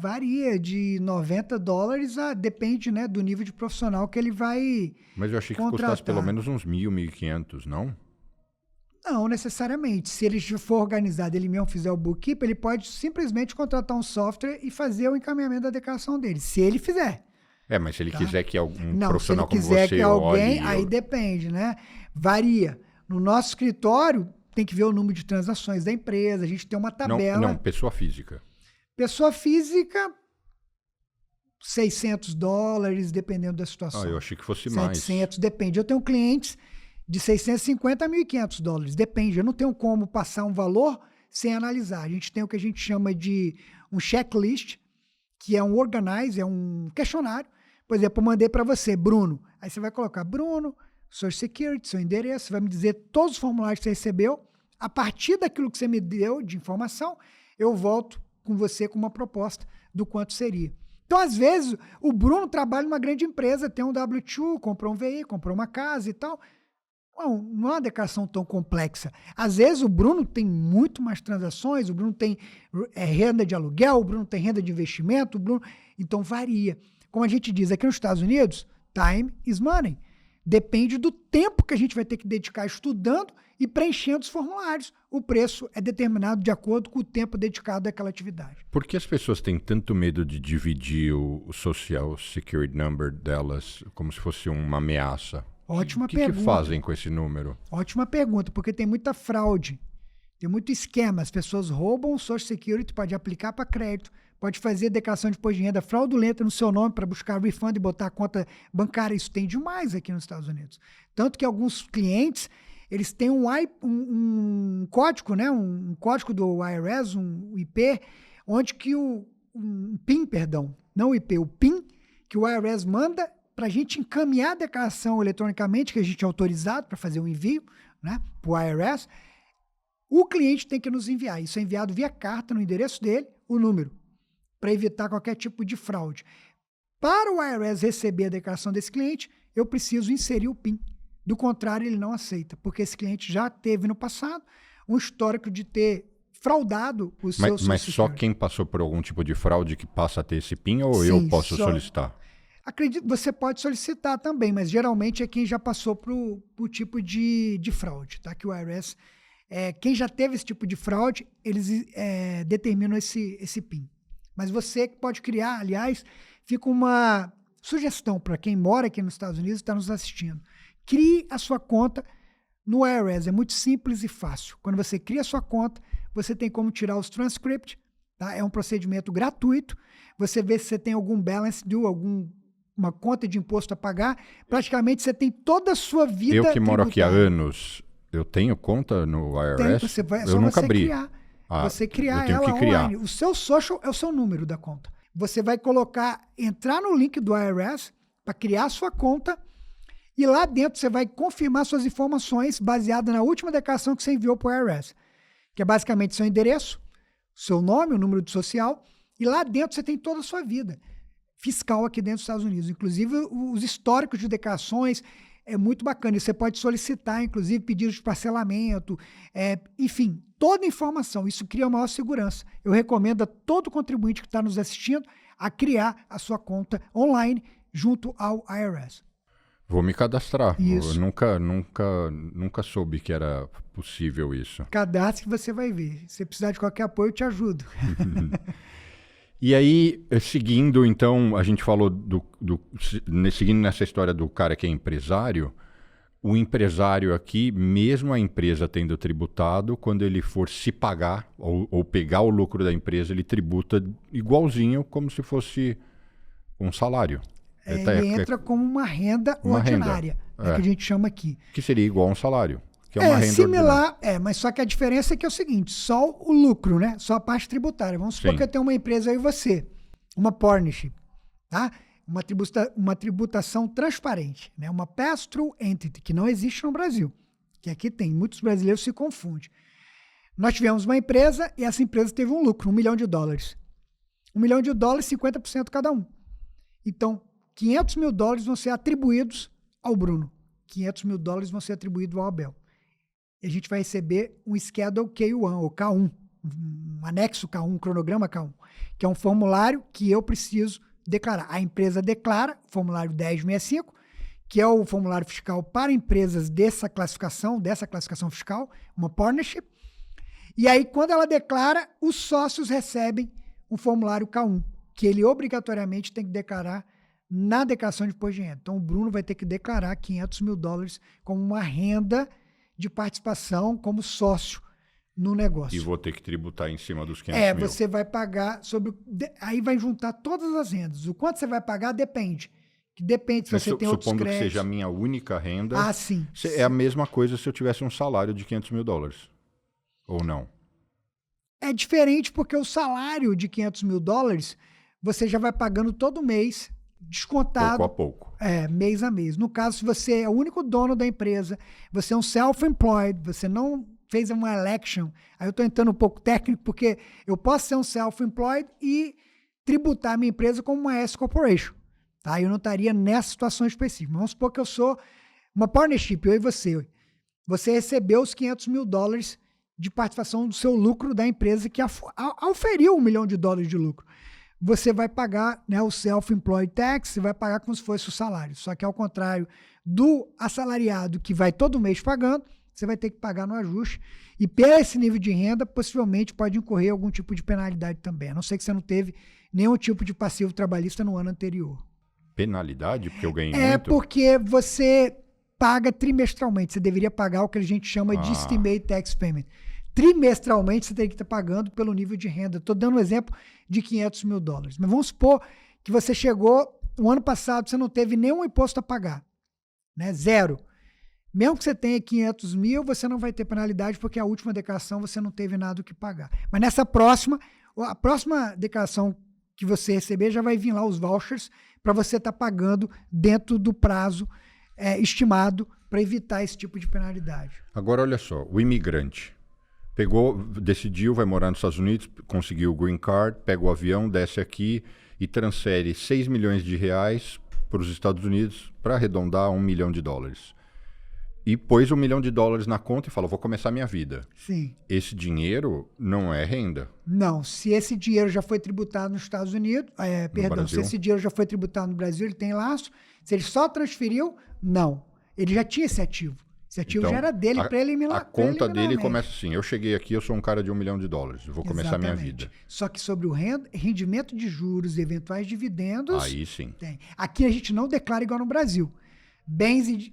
varia de $90 depende, né, do nível de profissional que ele vai Mas eu achei que custasse pelo menos uns 1.000, 1.500, não? Não, necessariamente. Se ele for organizado, ele mesmo fizer o bookkeep, ele pode simplesmente contratar um software e fazer o encaminhamento da declaração dele, se ele fizer. Mas se ele quiser que algum profissional como você se ele quiser que alguém, aí depende, né? Varia. No nosso escritório, tem que ver o número de transações da empresa, a gente tem uma tabela. Não, pessoa física. Pessoa física, $600, dependendo da situação. Eu achei que fosse 700, depende. Eu tenho clientes de $650 a $1.500, depende. Eu não tenho como passar um valor sem analisar. A gente tem o que a gente chama de um checklist, que é um organize, é um questionário. Por exemplo, eu mandei para você, Bruno. Aí você vai colocar Bruno, Social Security, seu endereço, vai me dizer todos os formulários que você recebeu. A partir daquilo que você me deu de informação, eu volto com você com uma proposta do quanto seria. Então, às vezes, o Bruno trabalha numa grande empresa, tem um W2, comprou um veículo, comprou uma casa e tal. Não é uma declaração tão complexa. Às vezes o Bruno tem muito mais transações, o Bruno tem renda de aluguel, o Bruno tem renda de investimento, então varia. Como a gente diz aqui nos Estados Unidos, time is money. Depende do tempo que a gente vai ter que dedicar estudando e preenchendo os formulários. O preço é determinado de acordo com o tempo dedicado àquela atividade. Por que as pessoas têm tanto medo de dividir o Social Security Number delas como se fosse uma ameaça? Ótima pergunta. pergunta. O que fazem com esse número? Ótima pergunta, porque tem muita fraude, tem muito esquema. As pessoas roubam o Social Security, pode aplicar para crédito, pode fazer declaração de imposto de renda fraudulenta no seu nome para buscar refund e botar a conta bancária. Isso tem demais aqui nos Estados Unidos. Tanto que alguns clientes, eles têm um código, né? Um código do IRS, um IP, onde que um PIN, perdão, não o IP, o PIN, que o IRS manda para a gente encaminhar a declaração eletronicamente, que a gente é autorizado para fazer o envio, né, para o IRS, o cliente tem que nos enviar. Isso é enviado via carta no endereço dele, o número, para evitar qualquer tipo de fraude. Para o IRS receber a declaração desse cliente, eu preciso inserir o PIN. Do contrário, ele não aceita, porque esse cliente já teve no passado um histórico de ter fraudado o seu Mas só quem passou por algum tipo de fraude que passa a ter esse PIN ou Sim, eu posso solicitar? Acredito, você pode solicitar também, mas geralmente é quem já passou pro tipo de fraude, tá? Que o IRS, quem já teve esse tipo de fraude, eles determinam esse PIN. Mas você pode criar, aliás, fica uma sugestão para quem mora aqui nos Estados Unidos e está nos assistindo. Crie a sua conta no IRS, é muito simples e fácil. Quando você cria a sua conta, você tem como tirar os transcripts, tá? É um procedimento gratuito. Você vê se você tem algum balance due, uma conta de imposto a pagar, praticamente você tem toda a sua vida. Eu que moro aqui há anos, eu tenho conta no IRS? Eu nunca abri. Você criar ela online. O seu social é o seu número da conta. Você vai entrar no link do IRS para criar a sua conta e lá dentro você vai confirmar suas informações baseadas na última declaração que você enviou para o IRS, que é basicamente seu endereço, seu nome, o número do social, e lá dentro você tem toda a sua vida fiscal aqui dentro dos Estados Unidos. Inclusive, os históricos de declarações é muito bacana. Você pode solicitar, inclusive, pedidos de parcelamento, enfim, toda a informação. Isso cria maior segurança. Eu recomendo a todo contribuinte que está nos assistindo a criar a sua conta online junto ao IRS. Vou me cadastrar. Isso. Eu nunca soube que era possível isso. Cadastre que você vai ver. Se precisar de qualquer apoio, eu te ajudo. E aí, seguindo, então, a gente falou seguindo nessa história do cara que é empresário, o empresário aqui, mesmo a empresa tendo tributado, quando ele for se pagar ou pegar o lucro da empresa, ele tributa igualzinho como se fosse um salário. Ele entra como uma renda ordinária, que a gente chama aqui. Que seria igual a um salário. Que é uma renda similar, ordinária. mas só que a diferença é que é o seguinte, só o lucro, né? Só a parte tributária. Vamos supor Sim. que eu tenho uma empresa aí e você, uma partnership, tá? Uma tributação transparente, né? Uma pass-through entity, que não existe no Brasil, que aqui tem, muitos brasileiros se confundem. Nós tivemos uma empresa e essa empresa teve um lucro, $1 milhão. $1 milhão, 50% cada um. Então, $500 mil vão ser atribuídos ao Bruno, $500 mil vão ser atribuídos ao Abel. E a gente vai receber um Schedule K1, ou K1, um anexo K1, um cronograma K1, que é um formulário que eu preciso declarar. A empresa declara, formulário 1065, que é o formulário fiscal para empresas dessa classificação fiscal, uma partnership. E aí, quando ela declara, os sócios recebem um formulário K1, que ele obrigatoriamente tem que declarar na declaração de imposto de renda. Então, o Bruno vai ter que declarar $500 mil como uma renda de participação como sócio no negócio. E vou ter que tributar em cima dos 500 mil. Você vai pagar sobre... Aí vai juntar todas as rendas. O quanto você vai pagar depende. Depende se você tem outros créditos. Supondo que seja a minha única renda. Ah, sim. É a mesma coisa se eu tivesse um salário de $500 mil. Ou não? É diferente porque o salário de $500 mil você já vai pagando todo mês, descontado. Pouco a pouco. Mês a mês. No caso, se você é o único dono da empresa, você é um self-employed, você não fez uma election, aí eu estou entrando um pouco técnico, porque eu posso ser um self-employed e tributar a minha empresa como uma S-Corporation. Tá? Eu não estaria nessa situação específica. Vamos supor que eu sou uma partnership, eu e você. você recebeu os $500 mil de participação do seu lucro da empresa que auferiu $1 milhão de lucro. Você vai pagar, né, o self-employed tax, você vai pagar como se fosse o salário. Só que ao contrário do assalariado que vai todo mês pagando, você vai ter que pagar no ajuste. E pelo esse nível de renda, possivelmente pode incorrer algum tipo de penalidade também. A não ser que você não teve nenhum tipo de passivo trabalhista no ano anterior. Penalidade? Porque eu ganhei muito? É porque você paga trimestralmente. Você deveria pagar o que a gente chama de Estimate Tax Payment. Trimestralmente você tem que estar pagando pelo nível de renda. Estou dando um exemplo de $500 mil. Mas vamos supor que você chegou, no ano passado, você não teve nenhum imposto a pagar. Né? Zero. Mesmo que você tenha 500 mil, você não vai ter penalidade, porque a última declaração você não teve nada o que pagar. Mas nessa próxima, a próxima declaração que você receber, já vai vir lá os vouchers para você estar pagando dentro do prazo estimado para evitar esse tipo de penalidade. Agora, olha só, o imigrante decidiu, vai morar nos Estados Unidos, conseguiu o green card, pega o avião, desce aqui e transfere R$6 milhões para os Estados Unidos para arredondar $1 milhão. E pôs $1 milhão na conta e falou, vou começar minha vida. Sim. Esse dinheiro não é renda? Não. Se esse dinheiro já foi tributado nos Estados Unidos, se esse dinheiro já foi tributado no Brasil, ele tem laço. Se ele só transferiu, não. Ele já tinha esse ativo. Esse ativo então, já era dele para eliminar. A conta dele começa assim, eu cheguei aqui, eu sou um cara de $1 milhão, vou começar minha vida. Só que sobre o rendimento de juros e eventuais dividendos... Aí sim. Tem. Aqui a gente não declara igual no Brasil. Bens...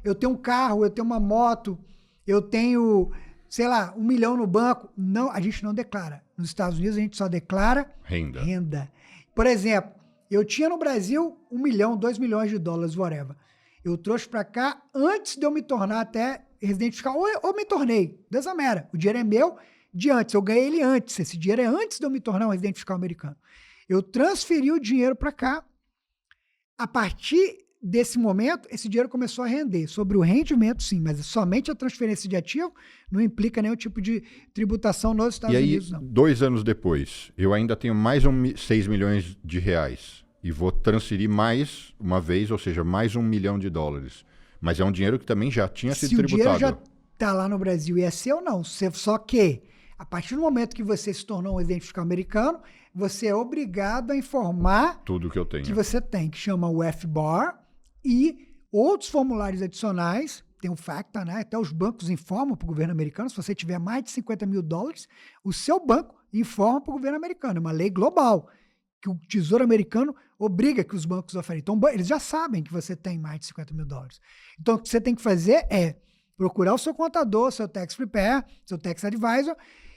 eu tenho um carro, eu tenho uma moto, eu tenho, sei lá, $1 milhão no banco. Não, a gente não declara. Nos Estados Unidos a gente só declara renda. Por exemplo, eu tinha no Brasil $1 milhão, $2 milhões, whatever. Eu trouxe para cá antes de eu me tornar até residente fiscal, ou me tornei, desamera. O dinheiro é meu de antes, eu ganhei ele antes. Esse dinheiro é antes de eu me tornar um residente fiscal americano. Eu transferi o dinheiro para cá. A partir desse momento, esse dinheiro começou a render. Sobre o rendimento, sim, mas somente a transferência de ativo não implica nenhum tipo de tributação nos Estados Unidos, não. 2 anos depois, eu ainda tenho mais $6 milhões e vou transferir mais uma vez, ou seja, mais $1 milhão. Mas é um dinheiro que também já tinha sido tributado. Se o dinheiro já está lá no Brasil e é seu, não. Só que, a partir do momento que você se tornou um residente fiscal americano, você é obrigado a informar tudo que eu tenho. Que você tem, que chama o FBAR, e outros formulários adicionais, tem o FACTA, né? Até os bancos informam para o governo americano, se você tiver mais de $50 mil, o seu banco informa para o governo americano. É uma lei global, que o Tesouro americano obriga que os bancos oferem. Então, eles já sabem que você tem mais de $50 mil. Então, o que você tem que fazer é procurar o seu contador, seu tax preparer, seu tax advisor,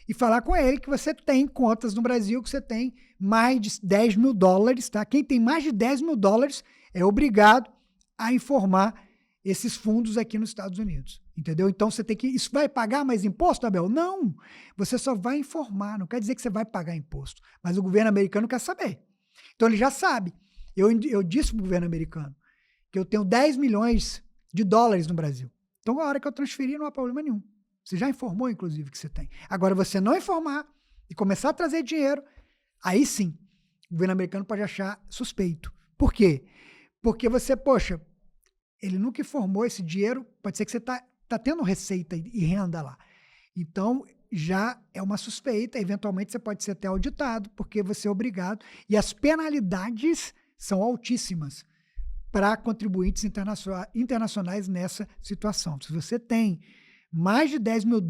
e falar com ele que você tem contas no Brasil, que você tem mais de $10 mil, tá? Quem tem mais de $10 mil é obrigado a informar esses fundos aqui nos Estados Unidos, entendeu? Então você tem que... Isso vai pagar mais imposto, Abel? Não! Você só vai informar, não quer dizer que você vai pagar imposto, mas o governo americano quer saber. Então ele já sabe. Eu disse para o governo americano que eu tenho $10 milhões no Brasil. Então a hora que eu transferir não há problema nenhum. Você já informou, inclusive, que você tem. Agora, você não informar e começar a trazer dinheiro, aí sim, o governo americano pode achar suspeito. Por quê? Porque você, poxa, ele nunca informou esse dinheiro, pode ser que você tá tendo receita e renda lá. Então, já é uma suspeita, eventualmente você pode ser até auditado, porque você é obrigado, e as penalidades são altíssimas para contribuintes internacionais nessa situação. Se você tem mais de $10 mil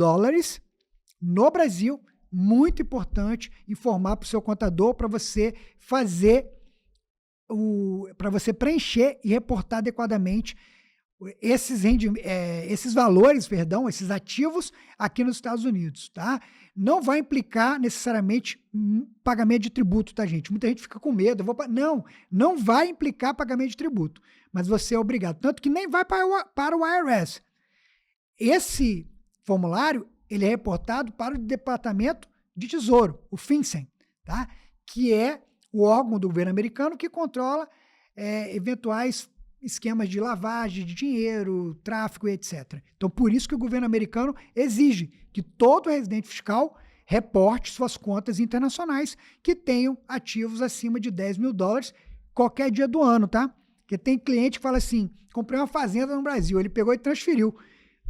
no Brasil, muito importante informar para o seu contador para você para você preencher e reportar adequadamente esses valores, esses ativos aqui nos Estados Unidos, tá? Não vai implicar necessariamente pagamento de tributo, tá, gente? Muita gente fica com medo. Não vai implicar pagamento de tributo, mas você é obrigado. Tanto que nem vai para o IRS. Esse formulário, ele é reportado para o Departamento de Tesouro, o FinCEN, tá? Que é o órgão do governo americano que controla eventuais esquemas de lavagem de dinheiro, tráfico e etc. Então, por isso que o governo americano exige que todo residente fiscal reporte suas contas internacionais que tenham ativos acima de $10 mil qualquer dia do ano, tá? Porque tem cliente que fala assim, comprei uma fazenda no Brasil, ele pegou e transferiu.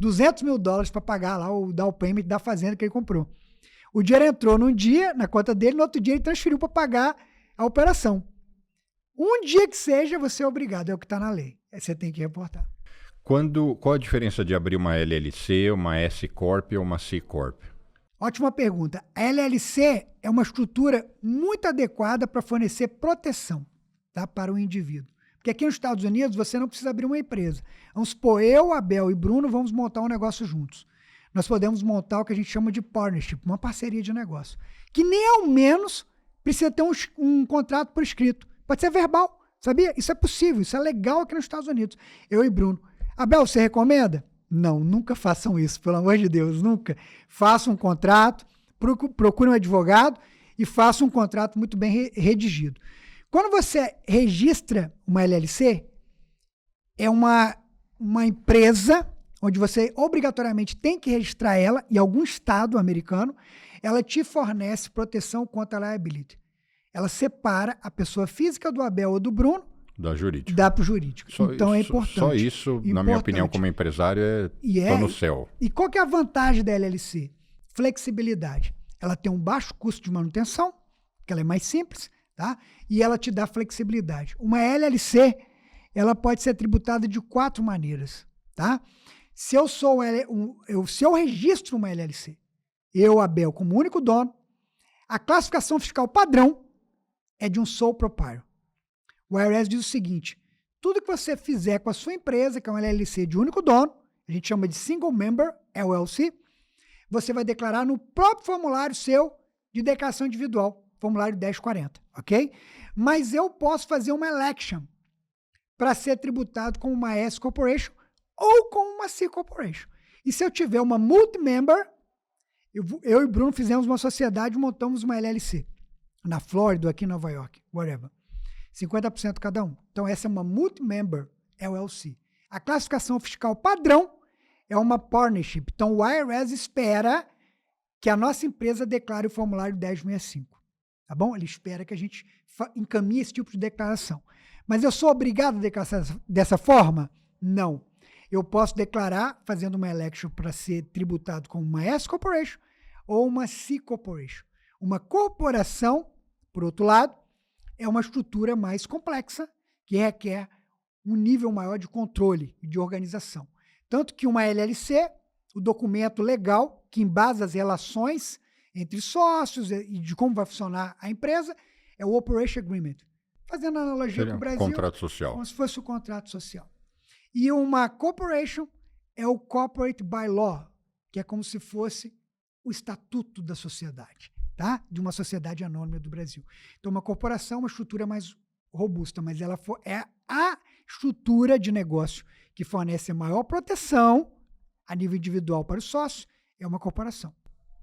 $200 mil para pagar lá o down payment da fazenda que ele comprou. O dinheiro entrou num dia na conta dele, no outro dia ele transferiu para pagar a operação. Um dia que seja, você é obrigado, é o que está na lei. Aí você tem que reportar. Qual a diferença de abrir uma LLC, uma S-Corp ou uma C-Corp? Ótima pergunta. A LLC é uma estrutura muito adequada para fornecer proteção, tá, para o indivíduo. Porque aqui nos Estados Unidos você não precisa abrir uma empresa. Vamos supor, eu, Abel e Bruno vamos montar um negócio juntos. Nós podemos montar o que a gente chama de partnership, uma parceria de negócio. Que nem ao menos precisa ter um contrato por escrito. Pode ser verbal, sabia? Isso é possível, isso é legal aqui nos Estados Unidos. Eu e Bruno. Abel, você recomenda? Não, nunca façam isso, pelo amor de Deus, nunca. Façam um contrato, procurem um advogado e façam um contrato muito bem redigido. Quando você registra uma LLC, é uma empresa onde você obrigatoriamente tem que registrar ela, em algum estado americano, ela te fornece proteção contra a liability. Ela separa a pessoa física do Abel ou do Bruno da jurídica. Dá para o jurídico. Então é importante. Só isso, na minha opinião, como empresário, tô no céu. E qual que é a vantagem da LLC? Flexibilidade. Ela tem um baixo custo de manutenção, que ela é mais simples, tá? E ela te dá flexibilidade. Uma LLC, ela pode ser tributada de 4 maneiras, tá? Se eu registro uma LLC, eu, Abel, como único dono, a classificação fiscal padrão é de um sole proprietor. O IRS diz o seguinte: tudo que você fizer com a sua empresa, que é uma LLC de único dono, a gente chama de Single Member LLC, você vai declarar no próprio formulário seu de declaração individual, formulário 1040, ok? Mas eu posso fazer uma election para ser tributado como uma S Corporation ou como uma C Corporation. E se eu tiver uma multi-member, eu e Bruno fizemos uma sociedade, montamos uma LLC na Flórida, aqui em Nova York, whatever. 50% cada um. Então, essa é uma multi-member LLC. A classificação fiscal padrão é uma partnership. Então, o IRS espera que a nossa empresa declare o formulário 1065. Tá bom? Ele espera que a gente encaminhe esse tipo de declaração. Mas eu sou obrigado a declarar dessa forma? Não. Eu posso declarar fazendo uma election para ser tributado como uma S Corporation ou uma C Corporation. Uma corporação, por outro lado, é uma estrutura mais complexa que requer um nível maior de controle e de organização. Tanto que uma LLC, o documento legal que embasa as relações entre sócios e de como vai funcionar a empresa, é o Operation Agreement. Fazendo analogia com o Brasil, contrato social. Como se fosse o contrato social. E uma corporation é o Corporate Bylaw, que é como se fosse o estatuto da sociedade, tá? De uma sociedade anônima do Brasil. Então, uma corporação é uma estrutura mais robusta, mas ela é a estrutura de negócio que fornece maior proteção a nível individual para o sócio, é uma corporação.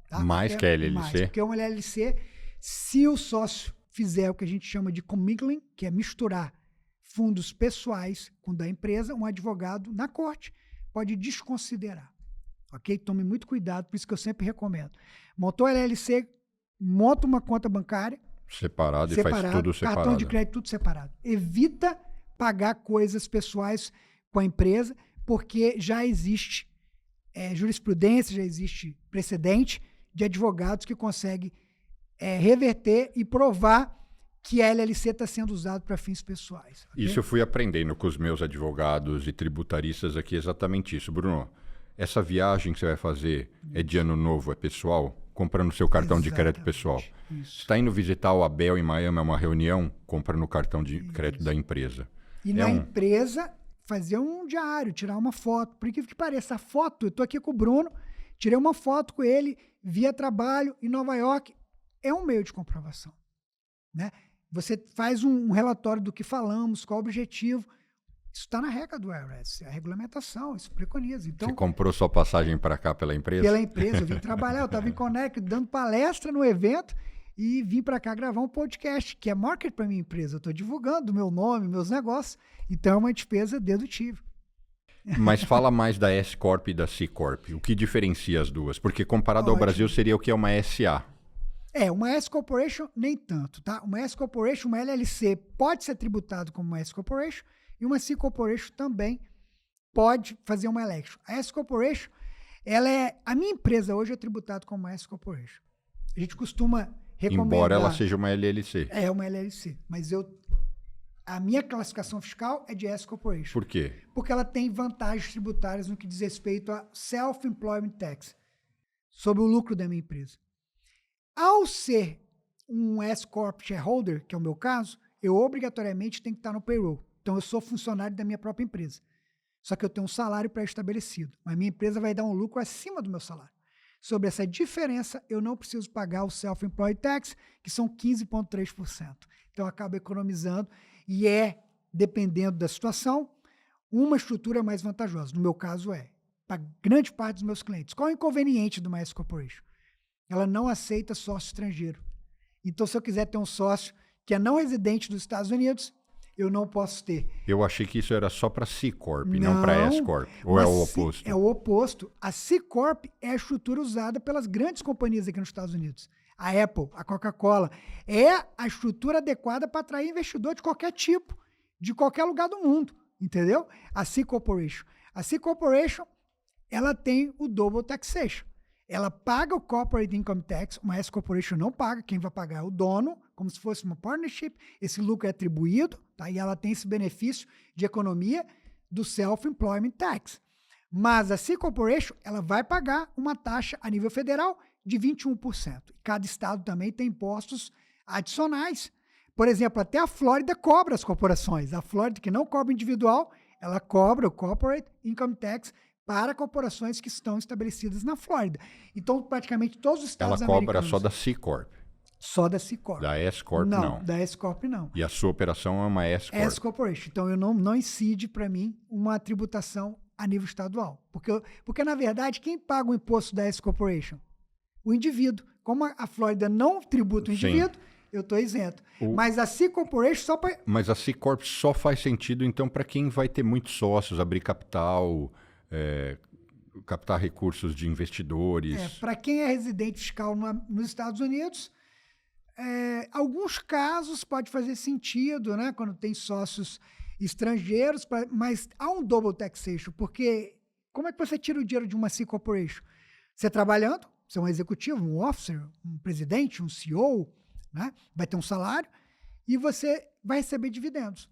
Tá? Mais que a LLC? Mais, porque uma LLC, se o sócio fizer o que a gente chama de commingling, que é misturar fundos pessoais com o da empresa, um advogado na corte pode desconsiderar. Ok? Tome muito cuidado, por isso que eu sempre recomendo. Montou a LLC, monta uma conta bancária. Separado e faz tudo separado. Cartão de crédito, tudo separado. Evita pagar coisas pessoais com a empresa, porque já existe jurisprudência, já existe precedente de advogados que conseguem reverter e provar que a LLC está sendo usada para fins pessoais. Okay? Isso eu fui aprendendo com os meus advogados e tributaristas aqui, exatamente isso. Bruno, essa viagem que você vai fazer é de ano novo, é pessoal? Compra no seu cartão de crédito pessoal. Você está indo visitar o Abel em Miami, é uma reunião, compra no cartão de crédito da empresa. E na empresa, fazer um diário, tirar uma foto. Por que pareça, a foto, eu estou aqui com o Bruno, tirei uma foto com ele, via trabalho em Nova York, é um meio de comprovação. Né? Você faz um relatório do que falamos, qual o objetivo. Isso está na regra do IRS, a regulamentação, isso preconiza. Então, você comprou sua passagem para cá pela empresa? Pela empresa, eu vim trabalhar, eu estava em Connect, dando palestra no evento e vim para cá gravar um podcast, que é marketing para minha empresa. Eu estou divulgando o meu nome, meus negócios, então é uma despesa dedutível. Mas fala mais da S Corp e da C Corp. O que diferencia as duas? Porque comparado ao Brasil, seria o que é uma SA? Uma S Corporation nem tanto, tá? Uma S Corporation, uma LLC pode ser tributado como uma S Corporation e uma C Corporation também pode fazer uma election. A S-Corporation, a minha empresa hoje é tributada como uma S-Corporation. A gente costuma recomendar... Embora ela seja uma LLC. É uma LLC, mas a minha classificação fiscal é de S-Corporation. Por quê? Porque ela tem vantagens tributárias no que diz respeito a self-employment tax, sobre o lucro da minha empresa. Ao ser um S-Corp shareholder, que é o meu caso, eu obrigatoriamente tenho que estar no payroll. Então, eu sou funcionário da minha própria empresa. Só que eu tenho um salário pré-estabelecido. Mas minha empresa vai dar um lucro acima do meu salário. Sobre essa diferença, eu não preciso pagar o self-employed tax, que são 15,3%. Então, eu acabo economizando e dependendo da situação, uma estrutura mais vantajosa. No meu caso, para grande parte dos meus clientes. Qual é o inconveniente de uma S-Corporation? Ela não aceita sócio estrangeiro. Então, se eu quiser ter um sócio que é não residente dos Estados Unidos, eu não posso ter. Eu achei que isso era só para C-Corp, não para S-Corp. Ou é o oposto? É o oposto. A C-Corp é a estrutura usada pelas grandes companhias aqui nos Estados Unidos. A Apple, a Coca-Cola. É a estrutura adequada para atrair investidor de qualquer tipo, de qualquer lugar do mundo. Entendeu? A C-Corporation. A C-Corporation, ela tem o double taxation. Ela paga o corporate income tax, uma S-Corporation não paga, quem vai pagar é o dono, como se fosse uma partnership, esse lucro é atribuído, tá? E ela tem esse benefício de economia do self-employment tax. Mas a C-Corporation, ela vai pagar uma taxa a nível federal de 21%. Cada estado também tem impostos adicionais. Por exemplo, até a Flórida cobra as corporações. A Flórida, que não cobra individual, ela cobra o corporate income tax para corporações que estão estabelecidas na Flórida. Então, praticamente todos os estados americanos... Ela cobra só da C-Corp? Só da C-Corp. Da S-Corp, não. Da S-Corp, não. E a sua operação é uma S-Corp? S-Corporation. Então, eu não incide, para mim, uma tributação a nível estadual. Porque, na verdade, quem paga o imposto da S-Corporation? O indivíduo. Como a Flórida não tributa o indivíduo, sim, eu estou isento. Mas a C-Corporation só para... Mas a C-Corp só faz sentido, então, para quem vai ter muitos sócios, abrir capital... captar recursos de investidores. Para quem é residente fiscal nos Estados Unidos, alguns casos pode fazer sentido, né, quando tem sócios estrangeiros, mas há um double taxation, porque como é que você tira o dinheiro de uma C-Corporation? Você trabalhando, você é um executivo, um officer, um presidente, um CEO, né, vai ter um salário e você vai receber dividendos.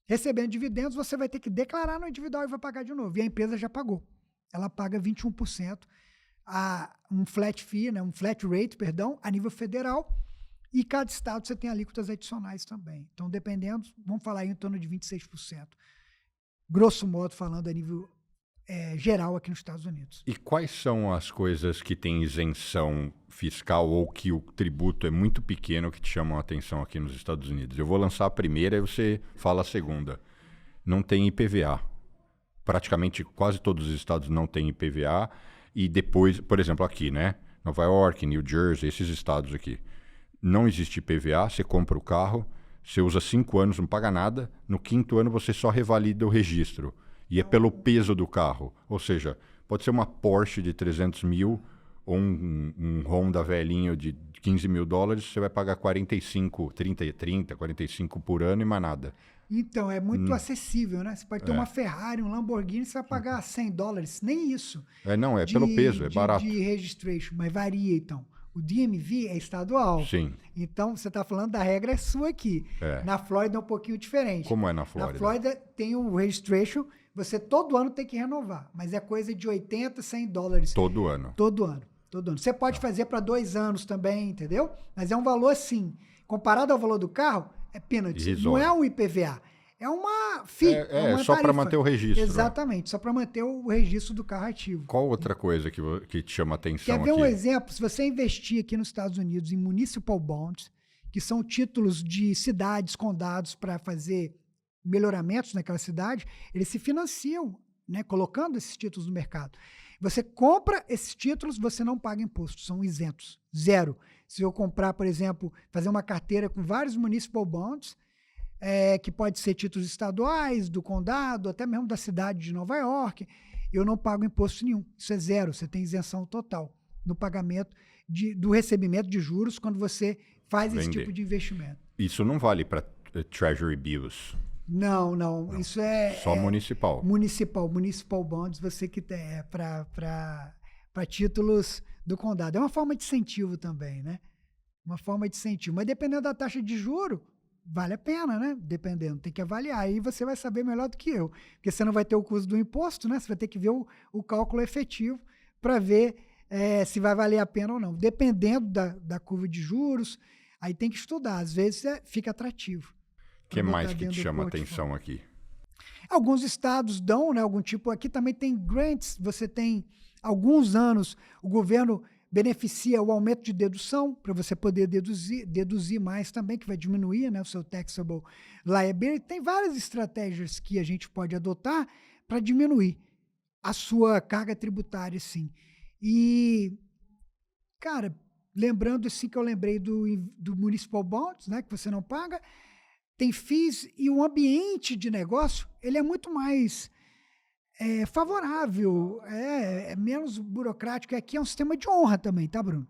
Recebendo dividendos, você vai ter que declarar no individual e vai pagar de novo. E a empresa já pagou. Ela paga 21%, um flat fee, né, um flat rate, perdão, a nível federal. E cada estado você tem alíquotas adicionais também. Então, dependendo, vamos falar aí em torno de 26%. Grosso modo, falando a nível geral aqui nos Estados Unidos. E quais são as coisas que têm isenção fiscal ou que o tributo é muito pequeno que te chamam a atenção aqui nos Estados Unidos? Eu vou lançar a primeira e você fala a segunda. Não tem IPVA. Praticamente quase todos os estados não têm IPVA. E depois, por exemplo, aqui, né? Nova York, New Jersey, esses estados aqui. Não existe IPVA, você compra o carro, você usa 5 anos, não paga nada. No 5º ano você só revalida o registro. E é pelo peso do carro. Ou seja, pode ser uma Porsche de 300 mil ou um Honda velhinho de 15 mil dólares, você vai pagar 45 por ano e mais nada. Então, é muito acessível, né? Você pode ter uma Ferrari, um Lamborghini, você vai pagar $100, nem isso. Não, é pelo peso, é barato. De registration, mas varia, então. O DMV é estadual. Sim. Então, você está falando da regra sua aqui. Na Flórida é um pouquinho diferente. Como é na Flórida? Na Flórida tem o registration, você todo ano tem que renovar, mas é coisa de $80, $100. Todo ano? Todo ano. Você pode fazer para 2 anos também, entendeu? Mas é um valor assim, comparado ao valor do carro, é penalty. Não é um IPVA. É uma FII. É só para manter o registro. Exatamente, só para manter o registro do carro ativo. Qual outra coisa que te chama atenção aqui? Quer ver um exemplo? Se você investir aqui nos Estados Unidos em municipal bonds, que são títulos de cidades, condados para fazer melhoramentos naquela cidade, eles se financiam, né, colocando esses títulos no mercado. Você compra esses títulos, você não paga imposto, são isentos, 0. Se eu comprar, por exemplo, fazer uma carteira com vários municipal bonds, que pode ser títulos estaduais, do condado, até mesmo da cidade de Nova York, eu não pago imposto nenhum. Isso é 0, você tem isenção total no pagamento do recebimento de juros quando você faz esse tipo de investimento. Isso não vale para Treasury Bills? Não. Isso é... Só municipal. Municipal bonds, você que tem para títulos do condado. É uma forma de incentivo também, né? Uma forma de incentivo. Mas dependendo da taxa de juro, vale a pena, né? Dependendo, tem que avaliar. Aí você vai saber melhor do que eu. Porque você não vai ter o custo do imposto, né? Você vai ter que ver o cálculo efetivo para ver se vai valer a pena ou não. Dependendo da curva de juros, aí tem que estudar. Às vezes fica atrativo. O que mais que te chama a atenção aqui? Alguns estados dão, né? Algum tipo. Aqui também tem grants. Você tem alguns anos, o governo beneficia o aumento de dedução, para você poder deduzir mais também, que vai diminuir, né, o seu taxable liability. Tem várias estratégias que a gente pode adotar para diminuir a sua carga tributária, sim. E, cara, lembrando assim que eu lembrei do Municipal Bonds, né, que você não paga, tem FIIs e o ambiente de negócio, ele é muito mais favorável, é menos burocrático. E aqui é um sistema de honra também, tá, Bruno?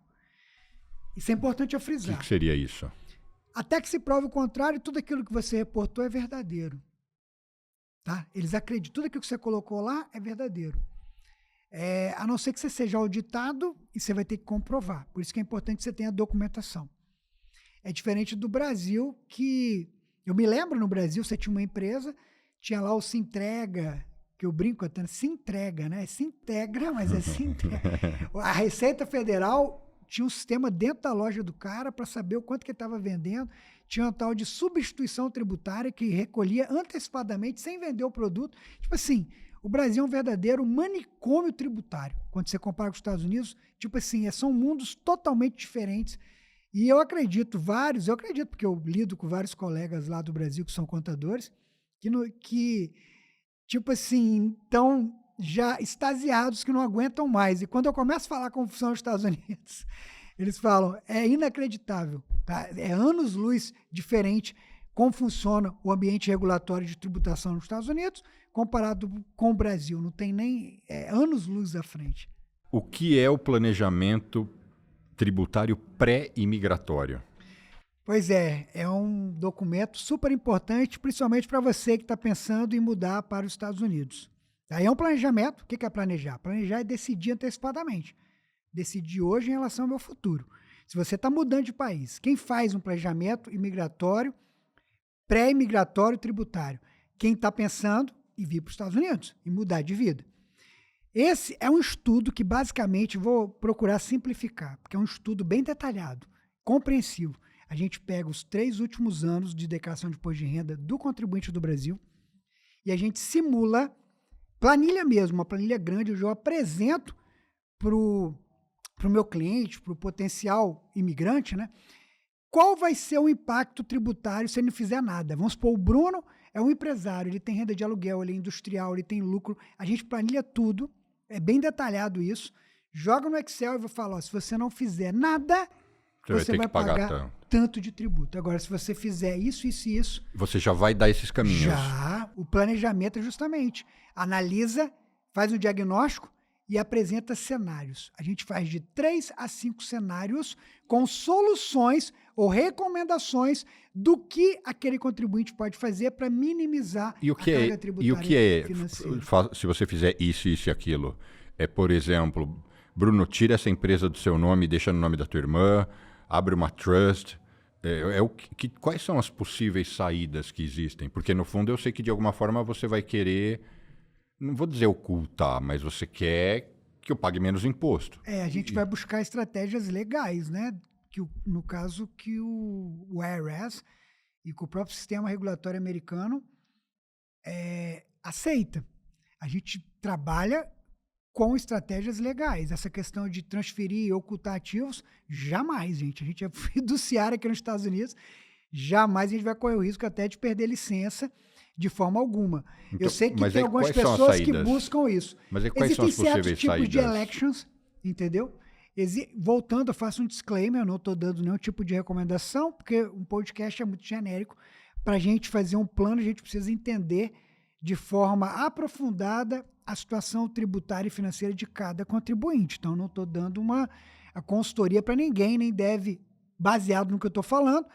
Isso é importante eu frisar. O que seria isso? Até que se prove o contrário, tudo aquilo que você reportou é verdadeiro. Tá? Eles acreditam, tudo aquilo que você colocou lá é verdadeiro. A não ser que você seja auditado e você vai ter que comprovar. Por isso que é importante que você tenha documentação. É diferente do Brasil, que... Eu me lembro, no Brasil, você tinha uma empresa, tinha lá o Sintrega, que eu brinco até, se entrega, né? Se integra, mas se entrega. A Receita Federal tinha um sistema dentro da loja do cara para saber o quanto que ele estava vendendo. Tinha uma tal de substituição tributária que recolhia antecipadamente, sem vender o produto. Tipo assim, o Brasil é um verdadeiro manicômio tributário. Quando você compara com os Estados Unidos, tipo assim, são mundos totalmente diferentes. E eu acredito porque eu lido com vários colegas lá do Brasil que são contadores, que tipo assim, estão já extasiados que não aguentam mais. E quando eu começo a falar como funciona os Estados Unidos, eles falam, é inacreditável, tá? É anos-luz diferente como funciona o ambiente regulatório de tributação nos Estados Unidos comparado com o Brasil. Não tem nem anos-luz à frente. O que é o planejamento tributário pré-imigratório? Pois é um documento super importante, principalmente para você que está pensando em mudar para os Estados Unidos. Aí é um planejamento. O que é planejar? Planejar é decidir antecipadamente. Decidir hoje em relação ao meu futuro. Se você está mudando de país, quem faz um planejamento imigratório, pré-imigratório tributário? Quem está pensando em vir para os Estados Unidos e mudar de vida. Esse é um estudo que basicamente vou procurar simplificar, porque é um estudo bem detalhado, compreensivo. A gente pega os 3 últimos anos de declaração de imposto de renda do contribuinte do Brasil e a gente simula, planilha mesmo, uma planilha grande, eu apresento para o meu cliente, para o potencial imigrante, né? Qual vai ser o impacto tributário se ele não fizer nada? Vamos supor, o Bruno é um empresário, ele tem renda de aluguel, ele é industrial, ele tem lucro, a gente planilha tudo, é bem detalhado isso, joga no Excel e vou falar, ó, se você não fizer nada, você vai pagar tanto de tributo. Agora, se você fizer isso, você já vai dar esses caminhos. Já, o planejamento é justamente, analisa, faz um diagnóstico e apresenta cenários. A gente faz de 3 a 5 cenários com soluções ou recomendações do que aquele contribuinte pode fazer para minimizar a carga tributária. E o que é, financeira. Se você fizer isso e aquilo, por exemplo, Bruno, tira essa empresa do seu nome e deixa no nome da tua irmã, abre uma trust. Quais são as possíveis saídas que existem? Porque, no fundo, eu sei que, de alguma forma, você vai querer, não vou dizer ocultar, mas você quer que eu pague menos imposto. A gente vai buscar estratégias legais, né? No caso que o IRS e que o próprio sistema regulatório americano aceita. A gente trabalha com estratégias legais. Essa questão de transferir e ocultar ativos, jamais, gente. A gente é fiduciário aqui nos Estados Unidos, jamais a gente vai correr o risco até de perder licença de forma alguma. Então, eu sei que tem algumas pessoas que buscam isso. Mas quais são as possíveis certos tipos saídas? De elections, entendeu? Voltando, eu faço um disclaimer, eu não estou dando nenhum tipo de recomendação, porque um podcast é muito genérico. Para a gente fazer um plano, a gente precisa entender de forma aprofundada a situação tributária e financeira de cada contribuinte. Então, eu não estou dando a consultoria para ninguém, nem deve, baseado no que eu estou falando,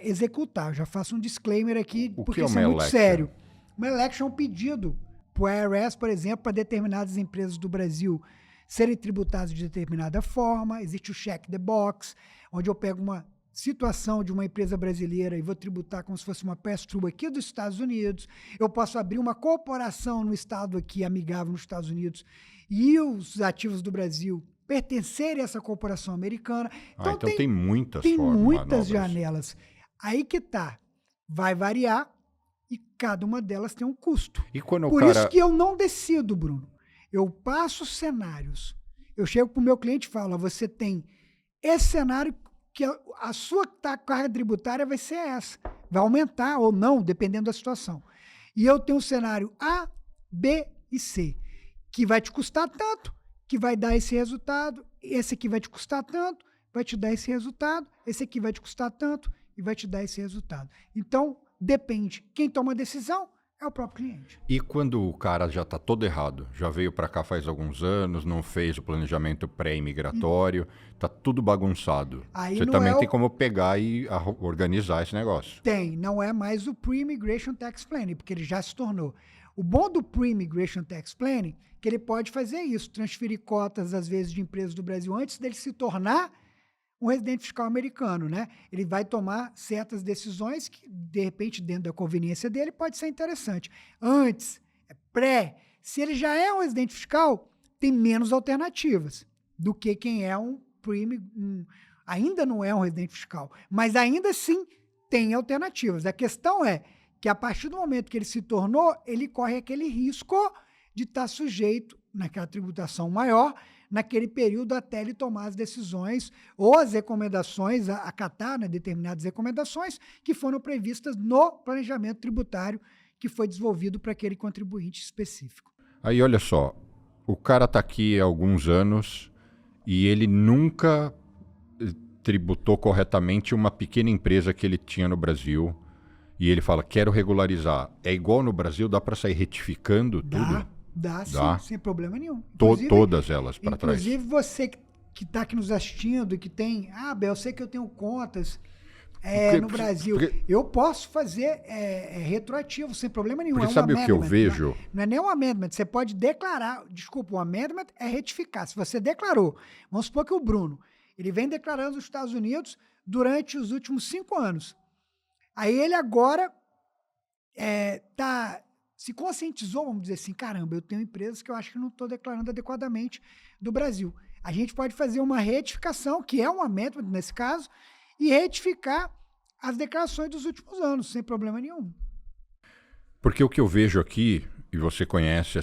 executar. Eu já faço um disclaimer aqui, O porque que é isso uma é muito election? sério. Uma election é um pedido para o IRS, por exemplo, para determinadas empresas do Brasil serem tributadas de determinada forma. Existe o check the box, onde eu pego uma situação de uma empresa brasileira e vou tributar como se fosse uma pass-through aqui dos Estados Unidos. Eu posso abrir uma corporação no estado aqui, amigável nos Estados Unidos, e os ativos do Brasil pertencerem a essa corporação americana. Então tem muitas Tem muitas manobras. janelas. Aí que tá. Vai variar e cada uma delas tem um custo. E quando Por o isso cara... que eu não decido, Bruno. Eu passo cenários. Eu chego para o meu cliente e falo, ó, você tem esse cenário que a sua carga tributária vai ser essa. Vai aumentar ou não, dependendo da situação. E eu tenho um cenário A, B e C, que vai te custar tanto, que vai dar esse resultado, esse aqui vai te custar tanto, vai te dar esse resultado, esse aqui vai te custar tanto e vai te dar esse resultado. Então, depende. Quem toma a decisão é o próprio cliente. E quando o cara já está todo errado, já veio para cá faz alguns anos, não fez o planejamento pré-imigratório, está tudo bagunçado. Aí Você não também é tem como pegar e organizar esse negócio. Tem, não é mais o Pre-Immigration Tax Planning, porque ele já se tornou. O bom do Pre-Immigration Tax Planning é que ele pode fazer isso, transferir cotas, às vezes, de empresas do Brasil antes dele se tornar um residente fiscal americano, né? Ele vai tomar certas decisões que, de repente, dentro da conveniência dele, pode ser interessante. Antes, se ele já é um residente fiscal, tem menos alternativas do que quem é ainda não é um residente fiscal, mas ainda assim tem alternativas. A questão é que a partir do momento que ele se tornou, ele corre aquele risco de estar sujeito naquela tributação maior, naquele período até ele tomar as decisões ou as recomendações, acatar, né, determinadas recomendações que foram previstas no planejamento tributário que foi desenvolvido para aquele contribuinte específico. Aí, olha só, o cara está aqui há alguns anos e ele nunca tributou corretamente uma pequena empresa que ele tinha no Brasil e ele fala, quero regularizar. É igual no Brasil? Dá para sair retificando tudo? Dá, sim, sem problema nenhum. Todas elas para trás. Inclusive você que está aqui nos assistindo e que tem, Bel, eu sei que eu tenho contas no Brasil. Eu posso fazer retroativo, sem problema nenhum. Porque sabe o que eu vejo? Não é nem um amendment, você pode declarar, desculpa, o amendment é retificar. Se você declarou, vamos supor que o Bruno, ele vem declarando nos Estados Unidos durante os últimos 5 anos. Aí ele agora se conscientizou, vamos dizer assim, caramba, eu tenho empresas que eu acho que não estou declarando adequadamente do Brasil. A gente pode fazer uma retificação, que é um amendment nesse caso, e retificar as declarações dos últimos anos, sem problema nenhum. Porque o que eu vejo aqui, e você conhece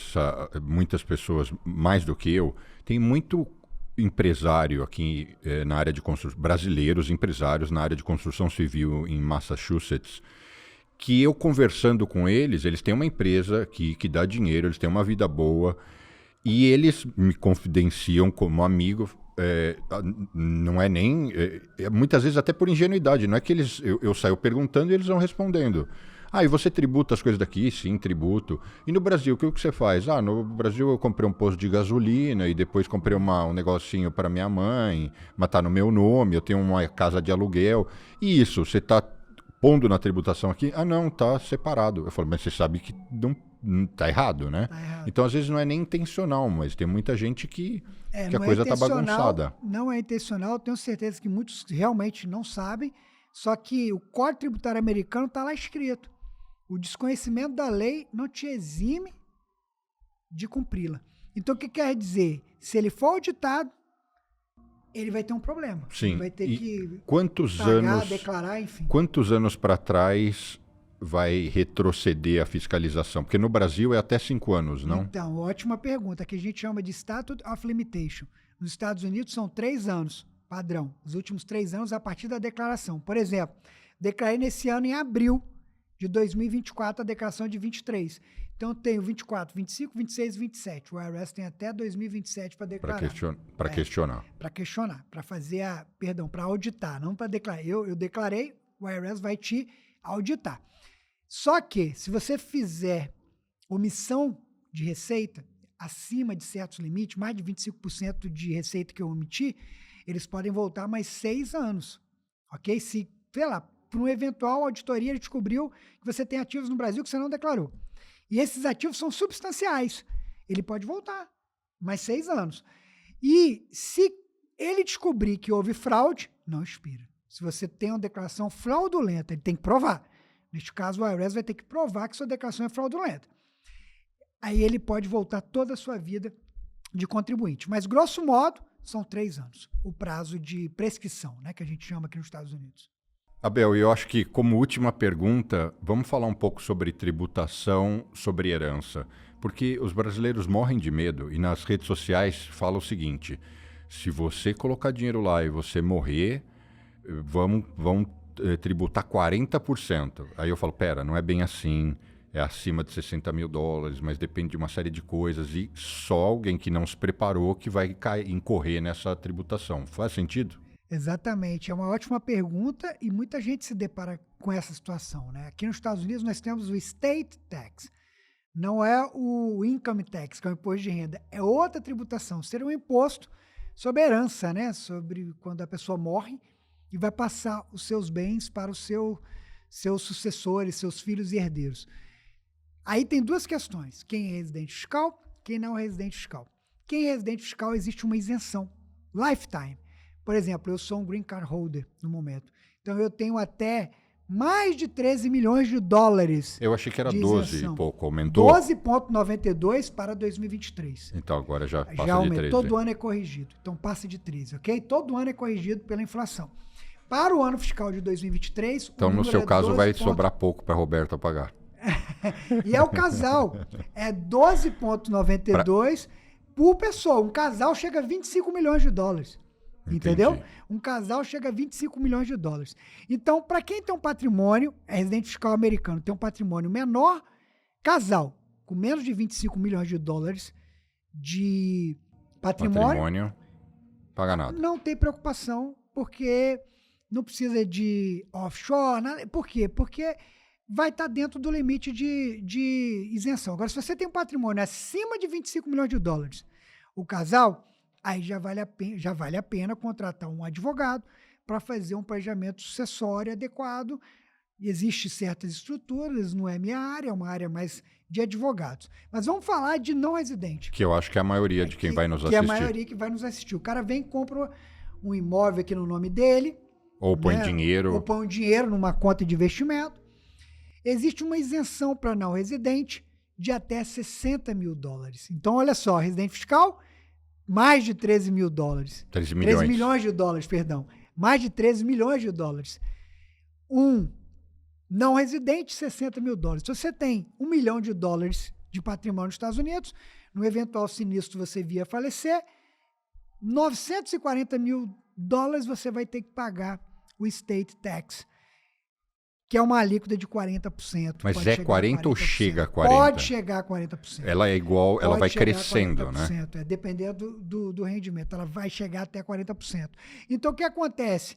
muitas pessoas mais do que eu, tem muito empresário aqui na área de construção, brasileiros empresários na área de construção civil em Massachusetts, que eu conversando com eles têm uma empresa que dá dinheiro, eles têm uma vida boa, e eles me confidenciam como amigo, não é nem... muitas vezes até por ingenuidade, não é que eu saio perguntando e eles vão respondendo. E você tributa as coisas daqui? Sim, tributo. E no Brasil, o que você faz? No Brasil eu comprei um posto de gasolina e depois comprei um negocinho para minha mãe, mas tá no meu nome, eu tenho uma casa de aluguel. E isso, você tá pondo na tributação aqui? Não, tá separado. Eu falo, mas você sabe que não tá errado, né? Tá errado. Então, às vezes, não é nem intencional, mas tem muita gente que a coisa tá bagunçada. Não é intencional, eu tenho certeza que muitos realmente não sabem, só que o Código Tributário americano está lá escrito. O desconhecimento da lei não te exime de cumpri-la. Então, o que quer dizer? Se ele for auditado, ele vai ter um problema. Sim. Ele vai ter que declarar, enfim. Quantos anos para trás vai retroceder a fiscalização? Porque no Brasil é até 5 anos, não? Então, ótima pergunta, que a gente chama de Statute of Limitation. Nos Estados Unidos são 3 anos, padrão. Os últimos 3 anos a partir da declaração. Por exemplo, declarei nesse ano em abril de 2024 a declaração de 23. Então, eu tenho 24, 25, 26 e 27. O IRS tem até 2027 para declarar. Para questionar. Para questionar, para fazer para auditar, não para declarar. Eu declarei, o IRS vai te auditar. Só que, se você fizer omissão de receita acima de certos limites, mais de 25% de receita que eu omiti, eles podem voltar mais 6 anos. Ok? Se, sei lá, por uma eventual auditoria, ele descobriu que você tem ativos no Brasil que você não declarou. E esses ativos são substanciais. Ele pode voltar mais 6 anos. E se ele descobrir que houve fraude, não expira. Se você tem uma declaração fraudulenta, ele tem que provar. Neste caso, o IRS vai ter que provar que sua declaração é fraudulenta. Aí ele pode voltar toda a sua vida de contribuinte. Mas, grosso modo, são 3 anos. O prazo de prescrição, né, que a gente chama aqui nos Estados Unidos. Abel, eu acho que como última pergunta, vamos falar um pouco sobre tributação sobre herança. Porque os brasileiros morrem de medo e nas redes sociais fala o seguinte, se você colocar dinheiro lá e você morrer, vão tributar 40%. Aí eu falo, pera, não é bem assim, é acima de $60 mil, mas depende de uma série de coisas e só alguém que não se preparou que vai incorrer nessa tributação. Faz sentido? Exatamente, é uma ótima pergunta e muita gente se depara com essa situação, né? Aqui nos Estados Unidos nós temos o State Tax, não é o Income Tax, que é o imposto de renda, é outra tributação, seria um imposto sobre a herança, né? Sobre quando a pessoa morre e vai passar os seus bens para os seus sucessores, seus filhos e herdeiros. Aí tem 2 questões, quem é residente fiscal, quem não é residente fiscal. Quem é residente fiscal existe uma isenção, lifetime. Por exemplo, eu sou um green card holder no momento. Então, eu tenho até mais de $13 milhões. Eu achei que era 12 e pouco, aumentou? 12,92 para 2023. Então, agora já passa já aumenta, de 13. todo ano é corrigido. Então, passa de 13, ok? Todo ano é corrigido pela inflação. Para o ano fiscal de 2023... Então, no seu caso, vai sobrar pouco para a Roberta pagar. E é o casal. É 12,92 por pessoa. Um casal chega a $25 milhões. Entendeu? Entendi. Um casal chega a $25 milhões. Então, para quem tem um patrimônio, é residente fiscal americano, tem um patrimônio menor, casal com menos de $25 milhões de patrimônio, paga nada. Não tem preocupação, porque não precisa de offshore, nada. Por quê? Porque vai estar dentro do limite de isenção. Agora, se você tem um patrimônio acima de $25 milhões, o casal, aí já vale a pena contratar um advogado para fazer um planejamento sucessório adequado. Existem certas estruturas, não é minha área, é uma área mais de advogados. Mas vamos falar de não residente. Que eu acho que é a maioria de quem vai nos assistir. Que é a maioria que vai nos assistir. O cara vem e compra um imóvel aqui no nome dele. Ou põe dinheiro. Ou põe dinheiro numa conta de investimento. Existe uma isenção para não residente de até $60 mil. Então, olha só, residente fiscal, mais de $13 mil. 13 milhões. 13 milhões de dólares, perdão. Mais de $13 milhões. Um não residente, $60 mil. Se você tem $1 milhão de patrimônio nos Estados Unidos, no eventual sinistro você vir a falecer, $940 mil você vai ter que pagar o State Tax, que é uma alíquota de 40%. Mas é 40 ou chega a 40%? Pode chegar a 40%. Ela é igual, ela vai crescendo, né? Dependendo do rendimento, ela vai chegar até 40%. Então, o que acontece?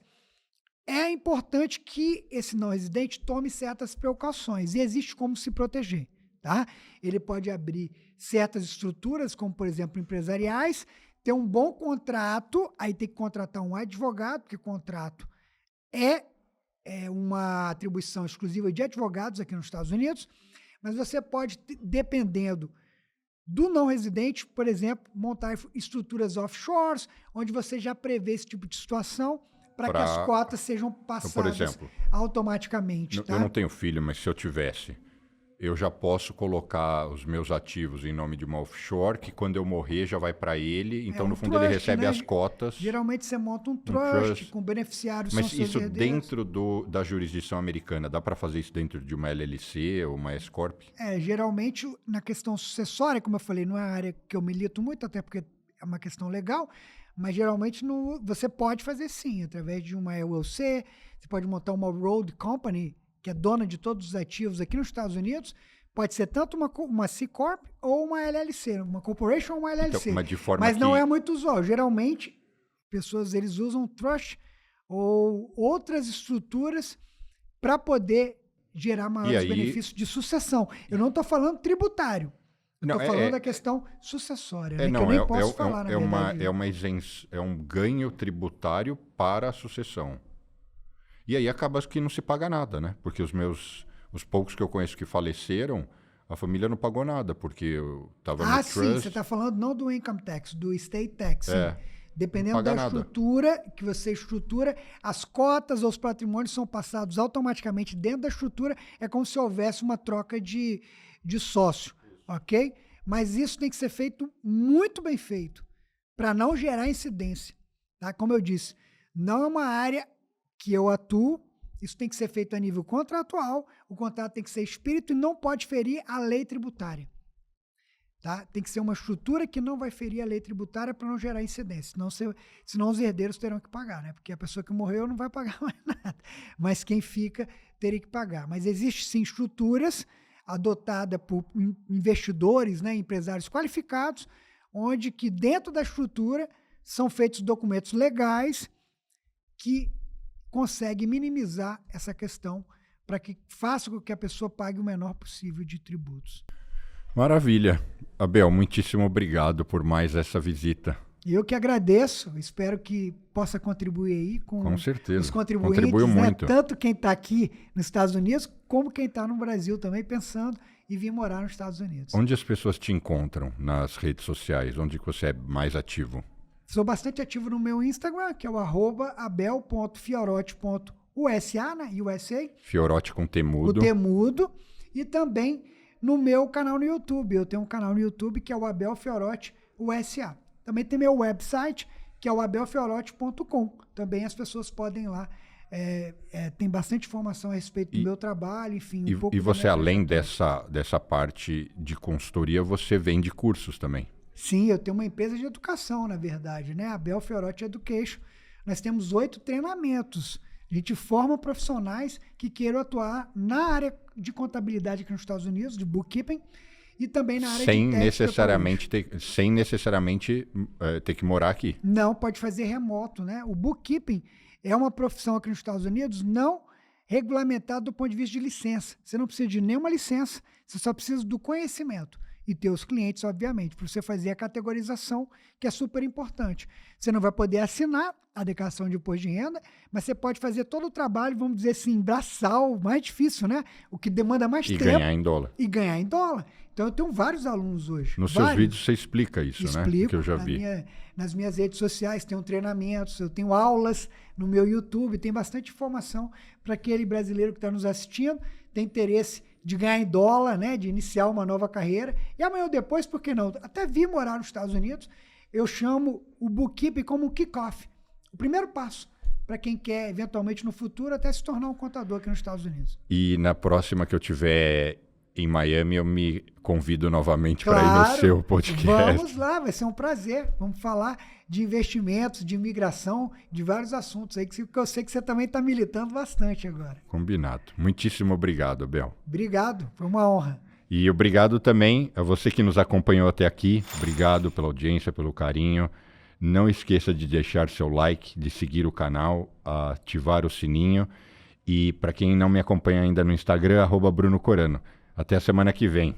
É importante que esse não residente tome certas precauções e existe como se proteger, tá? Ele pode abrir certas estruturas, como, por exemplo, empresariais, ter um bom contrato, aí tem que contratar um advogado, porque contrato é uma atribuição exclusiva de advogados aqui nos Estados Unidos, mas você pode, dependendo do não residente, por exemplo, montar estruturas offshores, onde você já prevê esse tipo de situação para que as cotas sejam passadas por exemplo, automaticamente. Tá? Eu não tenho filho, mas se eu tivesse, eu já posso colocar os meus ativos em nome de uma offshore, que quando eu morrer já vai para ele, então no fundo trust, ele recebe, né, as cotas. Geralmente você monta um trust com beneficiários. Mas são seus isso herdeiros. dentro da jurisdição americana, dá para fazer isso dentro de uma LLC ou uma S-Corp? Geralmente na questão sucessória, como eu falei, não é a área que eu milito muito, até porque é uma questão legal, mas geralmente você pode fazer sim, através de uma LLC, você pode montar uma road company, que é dona de todos os ativos aqui nos Estados Unidos, pode ser tanto uma C-Corp ou uma LLC, uma corporation ou uma LLC. Então, mas não é muito usual. Geralmente, eles usam trust ou outras estruturas para poder gerar maiores benefícios de sucessão. Eu não estou falando tributário. Estou falando da questão sucessória, que eu nem posso falar, na verdade. É um ganho tributário para a sucessão. E aí acaba que não se paga nada, né? Porque os poucos que eu conheço que faleceram, a família não pagou nada, porque eu estava no trust. Sim, você está falando não do income tax, do estate tax. É, dependendo da estrutura que você estrutura, as cotas ou os patrimônios são passados automaticamente dentro da estrutura, é como se houvesse uma troca de sócio, ok? Mas isso tem que ser feito muito bem feito, para não gerar incidência, tá? Como eu disse, não é uma área que eu atuo, isso tem que ser feito a nível contratual, o contrato tem que ser espírito e não pode ferir a lei tributária. Tá? Tem que ser uma estrutura que não vai ferir a lei tributária para não gerar incidência, senão os herdeiros terão que pagar, né? Porque a pessoa que morreu não vai pagar mais nada, mas quem fica teria que pagar. Mas existem sim estruturas adotadas por investidores, né, empresários qualificados, onde que dentro da estrutura são feitos documentos legais que conseguem minimizar essa questão para que faça com que a pessoa pague o menor possível de tributos. Maravilha. Abel, muitíssimo obrigado por mais essa visita. Eu que agradeço, espero que possa contribuir aí com certeza. Os contribuintes, contribuiu né? muito. Tanto quem está aqui nos Estados Unidos, como quem está no Brasil também pensando em vir morar nos Estados Unidos. Onde as pessoas te encontram nas redes sociais? Onde que você é mais ativo? Sou bastante ativo no meu Instagram, que é o @abel.fiorotti.usa, né? USA. Fiorotti com temudo. O temudo. E também no meu canal no YouTube. Eu tenho um canal no YouTube que é o Abel Fiorotti USA. Também tem meu website, que é o abelfiorotti.com. Também as pessoas podem ir lá. Tem bastante informação a respeito do meu trabalho, enfim. E você, além dessa parte de consultoria, você vende cursos também? Sim, eu tenho uma empresa de educação, na verdade, né? Abel Fiorotti Education. Nós temos 8 treinamentos. A gente forma profissionais que queiram atuar na área de contabilidade aqui nos Estados Unidos, de bookkeeping, e também na área sem de sem necessariamente ter que morar aqui. Não, pode fazer remoto, né? O bookkeeping é uma profissão aqui nos Estados Unidos não regulamentada do ponto de vista de licença. Você não precisa de nenhuma licença, você só precisa do conhecimento. E ter os clientes, obviamente, para você fazer a categorização, que é super importante. Você não vai poder assinar a declaração de imposto de renda, mas você pode fazer todo o trabalho, vamos dizer assim, braçal, mais difícil, né? O que demanda mais tempo. E ganhar em dólar. E ganhar em dólar. Então, eu tenho vários alunos hoje. Nos seus vídeos você explica isso, Explico, né? Que eu já vi. Nas minhas redes sociais, tenho treinamentos, eu tenho aulas no meu YouTube, tem bastante informação para aquele brasileiro que está nos assistindo, tem interesse de ganhar em dólar, né, de iniciar uma nova carreira, e amanhã ou depois, por que não? Até vir morar nos Estados Unidos, eu chamo o bookkeeping como um kick-off, o primeiro passo para quem quer, eventualmente, no futuro, até se tornar um contador aqui nos Estados Unidos. E na próxima que eu tiver em Miami, eu me convido novamente para ir no seu podcast. Vamos lá, vai ser um prazer. Vamos falar de investimentos, de imigração, de vários assuntos aí, que eu sei que você também está militando bastante agora. Combinado. Muitíssimo obrigado, Abel. Obrigado, foi uma honra. E obrigado também a você que nos acompanhou até aqui. Obrigado pela audiência, pelo carinho. Não esqueça de deixar seu like, de seguir o canal, ativar o sininho. E para quem não me acompanha ainda no Instagram, @Bruno Corano. Até a semana que vem.